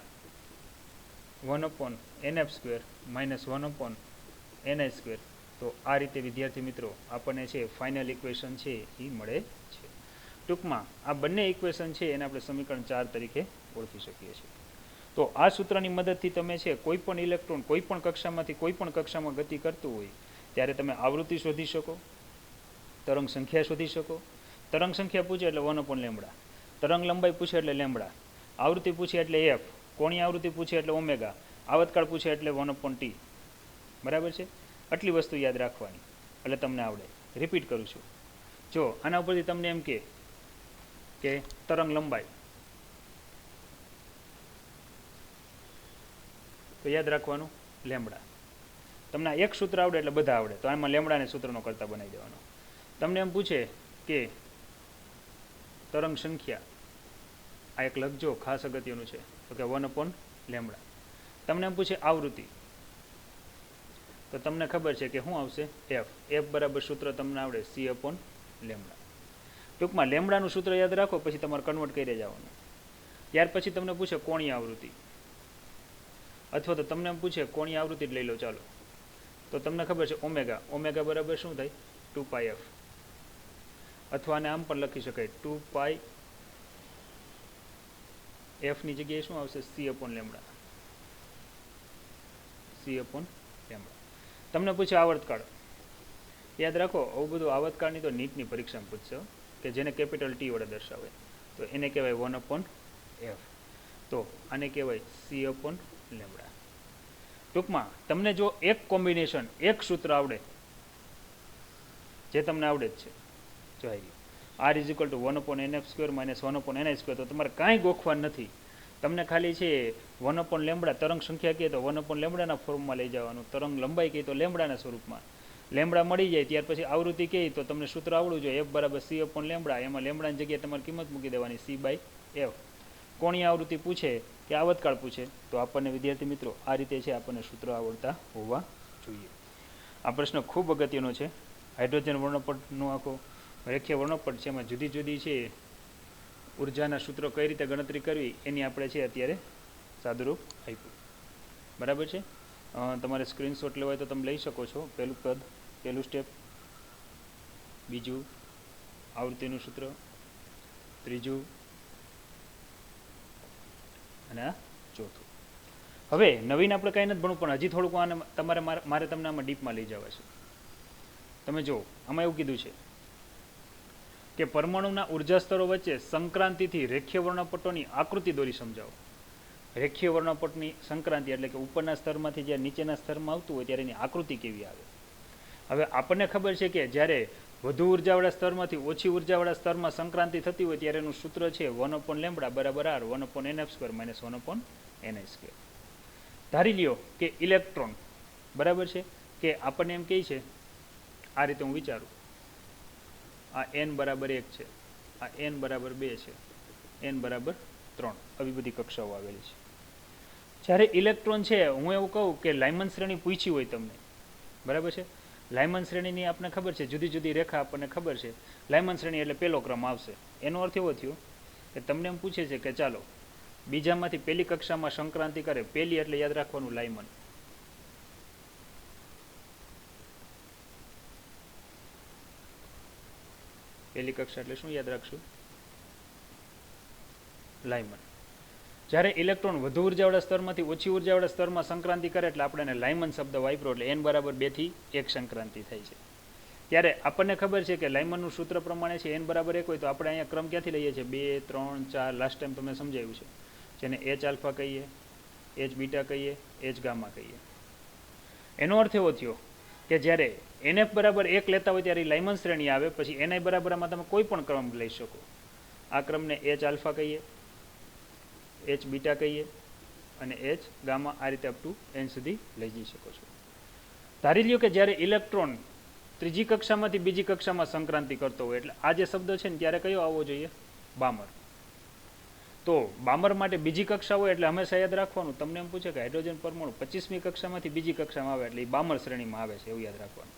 Speaker 1: 1/nf² - 1/ni². તો આ રીતે વિદ્યાર્થી મિત્રો આપણને છે ફાઇનલ ઇક્વેશન છે એ મળે છે. ટૂંકમાં આ બંને ઇક્વેશન છે એને આપણે સમીકરણ 4 તરીકે ઓળખી શકીએ છીએ. તો આ સૂત્રની મદદથી તમે છે કોઈ પણ ઇલેક્ટ્રોન કોઈ પણ કક્ષામાંથી કોઈ પણ કક્ષામાં ગતિ કરતું હોય ત્યારે તમે આવૃત્તિ શોધી શકો, તરંગ સંખ્યા શોધી શકો. તરંગ સંખ્યા પૂછે એટલે 1/λ, તરંગ લંબાઈ પૂછે એટલે લેમ્બડા, આવૃત્તિ પૂછે એટલે f, કોણીય આવૃત્તિ પૂછે એટલે ઓમેગા, આવતકાળ પૂછે એટલે 1/t. બરાબર છે? આટલી વસ્તુ યાદ રાખવાની એટલે તમને આવડે. રિપીટ કરું છું. જો આના ઉપરથી તમને એમ કે તરંગ લંબાઈ, તો યાદ રાખવાનું લેમ્બડા. તમને એક સૂત્ર આવડે એટલે બધા આવડે, તો આમાં લેમ્બડાને સૂત્રનો કરતા બનાવી દેવાનો. તમને એમ પૂછે કે તરંગ સંખ્યા, આ એક લખજો ખાસ અગત્યનું છે, તો કે 1/λ. તમને એમ પૂછે આવૃત્તિ, તો તમને ખબર છે કે શું આવશે? f. f બરાબર સૂત્ર તમને આવડે c/λ. ટૂંકમાં લેમ્બડાનું સૂત્ર યાદ રાખો, પછી તમારે કન્વર્ટ કરી જવાનું. ત્યાર પછી તમને પૂછે કોણીય આવૃત્તિ, અથવા તો તમને એમ પૂછે કોણીય આવૃત્તિ જ લઈ લો ચાલો, તો તમને ખબર છે ઓમેગા. ઓમેગા બરાબર શું થાય? 2πf. અથવા આને આમ પણ લખી શકાય 2πf ની જગ્યાએ શું આવશે? c/λ. c/λ. તમને પૂછે આવર્તકાળ, યાદ રાખો આવું બધું આવર્તકાળની તો નીટની પરીક્ષામાં પૂછશે કે જેને કેપિટલ T વડે દર્શાવે, તો એને કહેવાય 1/f. તો આને કહેવાય c/λ. ટૂંકમાં તમને જો એક કોમ્બિનેશન, એક સૂત્ર આવડે, જે તમને આવડે જ છે, જો R = 1/nf² - 1/ni², તો તમારે કાંઈ ગોખવાનું નથી. તમને ખાલી છે 1/λ તરંગ સંખ્યા કહે તો 1/λના ફોર્મમાં લઈ જવાનું, તરંગ લંબાઈ કહે તો લેમ્બડાના સ્વરૂપમાં. લેમ્બડા મળી જાય ત્યાર પછી આવૃત્તિ કહે તો તમને સૂત્ર આવડવું જોઈએ f = c/λ. એમાં લેમ્બડાની જગ્યાએ તમારે કિંમત મૂકી દેવાની c/f. કોણીય આવૃત્તિ પૂછે કે આવતકાળ પૂછે તો આપણને વિદ્યાર્થી મિત્રો આ રીતે છે આપણને સૂત્ર આવડતા હોવા જોઈએ. આ પ્રશ્ન ખૂબ અગત્યનો છે. હાઇડ્રોજન વર્ણપટનો આખો રેખીય વર્ણપટ છે, એમાં જુદી જુદી છે ઉર્જાના સૂત્રો કઈ રીતે ગણતરી કરવી એની આપણે છે અત્યારે સાદુરૂપ આપ્યું. બરાબર છે. તમારે સ્ક્રીનશોટ લેવાય તો તમે લઈ શકો છો. પહેલું પદ, પહેલું સ્ટેપ, બીજું આવૃત્તિનું સૂત્ર, ત્રીજું અને આ ચોથું. હવે નવીન આપણે કાંઈ નથી ભણવું, પણ હજી થોડુંક આને મારે તમને આમાં ડીપમાં લઈ જવા છે. તમે જુઓ, આમાં એવું કીધું છે કે પરમાણુના ઉર્જા સ્તરો વચ્ચે સંક્રાંતિથી રેખીય વર્ણપટોની આકૃતિ દોરી સમજાવો. રેખીય વર્ણપટની સંક્રાંતિ એટલે કે ઉપરના સ્તરમાંથી જ્યારે નીચેના સ્તરમાં આવતું હોય ત્યારે એની આકૃતિ કેવી આવે. હવે આપણને ખબર છે કે જ્યારે વધુ ઉર્જાવાળા સ્તરમાંથી ઓછી ઉર્જાવાળા સ્તરમાં સંક્રાંતિ થતી હોય ત્યારે એનું સૂત્ર છે 1/λ બરાબર r 1/nf² - 1/ni². ધારી લ્યો કે ઇલેક્ટ્રોન, બરાબર છે, કે આપણને એમ કહે છે, આ રીતે હું વિચારું, આ n બરાબર 1 છે, આ n બરાબર 2 છે, n બરાબર 3, આવી બધી કક્ષાઓ આવેલી છે. જ્યારે ઇલેક્ટ્રોન છે, હું એવું કહું કે લાયમન શ્રેણી પૂછી હોય તમને, બરાબર છે, લાયમન શ્રેણીની આપણને ખબર છે, જુદી જુદી રેખા આપણને ખબર છે. લાયમન શ્રેણી એટલે પહેલો ક્રમ આવશે. એનો અર્થ એવો થયો કે તમને એમ પૂછે છે કે ચાલો બીજામાંથી પહેલી કક્ષામાં સંક્રાંતિ કરે, પહેલી એટલે યાદ રાખવાનું લાયમન, પહેલી કક્ષા એટલે શું યાદ રાખશું? લાયમન. જ્યારે ઇલેક્ટ્રોન વધુ ઉર્જાવાળા સ્તરમાંથી ઓછી ઉર્જાવાળા સ્તરમાં સંક્રાંતિ કરે એટલે આપણે એને લાયમન શબ્દ વાપરો એટલે n બરાબર 2 થી 1 સંક્રાંતિ થાય છે. ત્યારે આપણને ખબર છે કે લાયમનનું સૂત્ર પ્રમાણે છે n બરાબર 1 હોય તો આપણે અહીંયા ક્રમ ક્યાંથી લઈએ છીએ? 2, 3, 4, લાસ્ટ ટાઈમ તમને સમજાવ્યું છે, જેને h આલ્ફા કહીએ, h બીટા કહીએ, h ગામા કહીએ. એનો અર્થ એવો થયો કે જ્યારે nf બરાબર 1 લેતા હોય ત્યારે લાયમન શ્રેણી આવે, પછી ni બરાબર આમાં તમે કોઈ પણ ક્રમ લઈ શકો. આ ક્રમને h આલ્ફા કહીએ, h બીટા કહીએ અને h ગામા, આ રીતે અપ ટુ n સુધી લઈ જઈ શકો છો. ધારી લ્યો કે જ્યારે ઇલેક્ટ્રોન ત્રીજી કક્ષામાંથી બીજી કક્ષામાં સંક્રાંતિ કરતો હોય એટલે આ જે શબ્દ છે ને ત્યારે કયો આવવો જોઈએ? બામર. તો બામર માટે બીજી કક્ષા હોય એટલે હંમેશા યાદ રાખવાનું, તમને એમ પૂછે કે હાઇડ્રોજન પરમાણુ 25મી કક્ષામાંથી બીજી કક્ષામાં આવે એટલે એ બામર શ્રેણીમાં આવે છે, એવું યાદ રાખવાનું.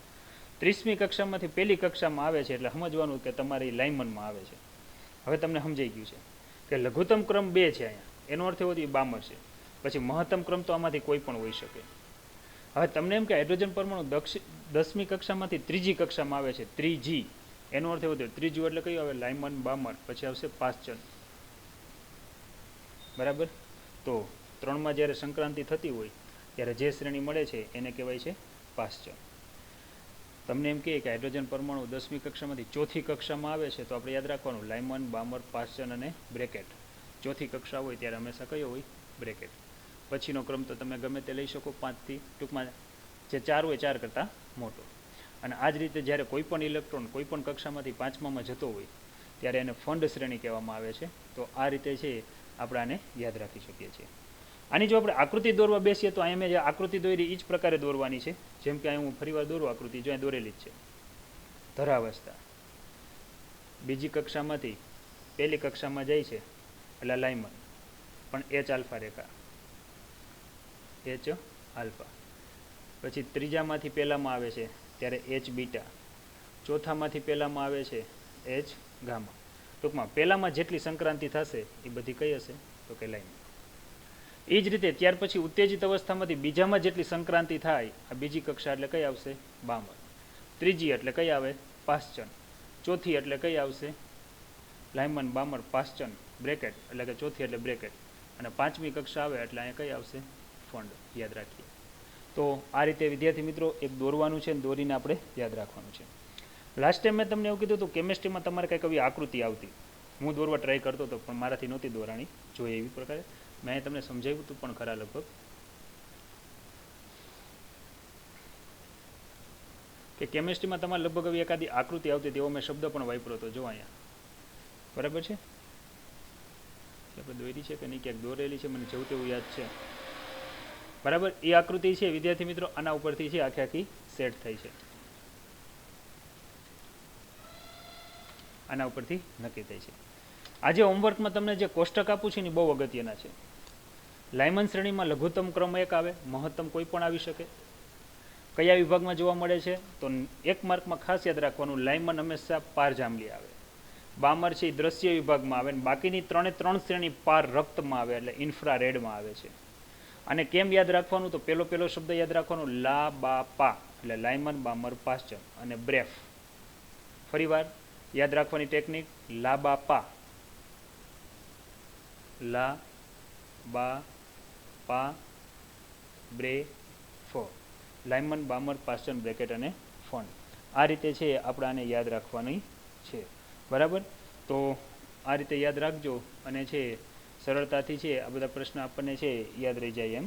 Speaker 1: 30મી કક્ષામાંથી પહેલી કક્ષામાં આવે છે એટલે સમજવાનું કે તમારે લાયમનમાં આવે છે. હવે તમને સમજાઈ ગયું છે કે લઘુત્તમ ક્રમ 2 છે અહીંયા, એનો અર્થ એવો થયો બામર છે. પછી મહત્તમ ક્રમ તો આમાંથી કોઈ પણ હોઈ શકે. હવે તમને એમ કે હાઇડ્રોજન પરમાણુ 10મી કક્ષામાંથી ત્રીજી કક્ષામાં આવે છે, ત્રીજી, એનો અર્થ એવો થયો ત્રીજું એટલે કયું આવે? લાયમન, બામર, પછી આવશે પાસ્ચન, બરાબર. તો 3માં જ્યારે સંક્રાંતિ થતી હોય ત્યારે જે શ્રેણી મળે છે એને કહેવાય છે પાસ્ચન. તમને એમ કહે કે હાઇડ્રોજન પરમાણુ 10મી કક્ષામાંથી ચોથી કક્ષામાં આવે છે તો આપણે યાદ રાખવાનું લાયમન, બામર, પાસ્ચન અને બ્રેકેટ. ચોથી કક્ષા હોય ત્યારે હંમેશા કયો હોય? બ્રેકેટ. પછીનો ક્રમ તો તમે ગમે તે લઈ શકો, 5થી, ટૂંકમાં જે 4 હોય 4 કરતાં મોટો. અને આ જ રીતે જ્યારે કોઈ પણ ઇલેક્ટ્રોન કોઈ પણ કક્ષામાંથી 5મામાં જતો હોય ત્યારે એને ફંડ શ્રેણી કહેવામાં આવે છે. તો આ રીતે છે આપણે આને યાદ રાખી શકીએ છીએ. આની જો આપણે આકૃતિ દોરવા બેસીએ તો અહીંયા મેં જે આકૃતિ દોરી એ જ પ્રકારે દોરવાની છે. જેમ કે અહીં હું ફરીવાર દોરું આકૃતિ, જો અહીં દોરેલી જ છે. ધરાવસ્થા બીજી કક્ષામાંથી પહેલી કક્ષામાં જાય છે એટલે લાયમન, પણ h આલ્ફા રેખા, h આલ્ફા. પછી ત્રીજામાંથી પહેલામાં આવે છે ત્યારે h બીટા, ચોથામાંથી પહેલામાં આવે છે h ગામા. ટૂંકમાં પહેલામાં જેટલી સંક્રાંતિ થશે એ બધી કઈ હશે? તો કે લાયમન. એ જ રીતે ત્યાર પછી ઉત્તેજિત અવસ્થામાંથી બીજામાં જેટલી સંક્રાંતિ થાય આ બીજી કક્ષા એટલે કઈ આવશે? બામર. ત્રીજી એટલે કઈ આવે? પાસ્ચન. ચોથી એટલે કઈ આવશે? લાયમન, બામર, પાસ્ચન, બ્રેકેટ, એટલે કે ચોથી એટલે બ્રેકેટ. અને 5મી કક્ષા આવે એટલે અહીંયા કઈ આવશે? ફંડ. યાદ રાખીએ. તો આ રીતે વિદ્યાર્થી મિત્રો એક દોરવાનું છે, દોરીને આપણે યાદ રાખવાનું છે. લાસ્ટ ટાઈમ મેં તમને એવું કીધું હતું કેમિસ્ટ્રીમાં તમારે કંઈક આવી આકૃતિ આવતી, હું દોરવા ટ્રાય કરતો હતો પણ મારાથી નહોતી દોરાણી, જોઈએ એવી પ્રકારે મેં તમને સમજાવ્યું હતું પણ ખરા લગભગ, કે કેમિસ્ટ્રીમાં તમારે લગભગ આવી એકાદી આકૃતિ આવતી તેવો મેં શબ્દ પણ વાપર્યો હતો. જો અહીંયા બરાબર છે, આપણે દોરી છે કે નહીં, ક્યાંક દોરેલી છે, મને જેવું તેવું યાદ છે. બરાબર, એ આકૃતિ છે વિદ્યાર્થી મિત્રો, આના ઉપરથી છે આખી આખી સેટ થઈ છે, આના ઉપરથી નક્કી થઈ છે. આજે હોમવર્કમાં તમને જે કોષ્ટક આપું છું ને બહુ અગત્યના છે. લાયમન શ્રેણીમાં લઘુત્તમ ક્રમ 1 આવે, મહત્તમ કોઈ પણ આવી શકે. કયા વિભાગમાં જોવા મળે છે? તો 1 માર્કમાં ખાસ યાદ રાખવાનું, લાયમન હંમેશા પારજાંબલી આવે, બામર છે એ દ્રશ્ય વિભાગમાં આવે, અને બાકીની 3 શ્રેણી પાર રક્તમાં આવે એટલે ઇન્ફ્રારેડમાં આવે છે. અને કેમ યાદ રાખવાનું? તો પેલો શબ્દ યાદ રાખવાનો લા બા પા, એટલે લાયમન બામર પાસ્ચન અને બ્રેફ. ફરીવાર યાદ રાખવાની ટેકનિક, લા બા પા, લા બા પા બ્રે ફ, લાયમન બામર પાસ્ચન બ્રેકેટ અને ફન. આ રીતે છે આપણે આને યાદ રાખવાની છે. બરાબર? તો આ રીતે યાદ રાખજો અને છે સરળતાથી છે આ બધા પ્રશ્ન આપણને છે યાદ રહી જાય એમ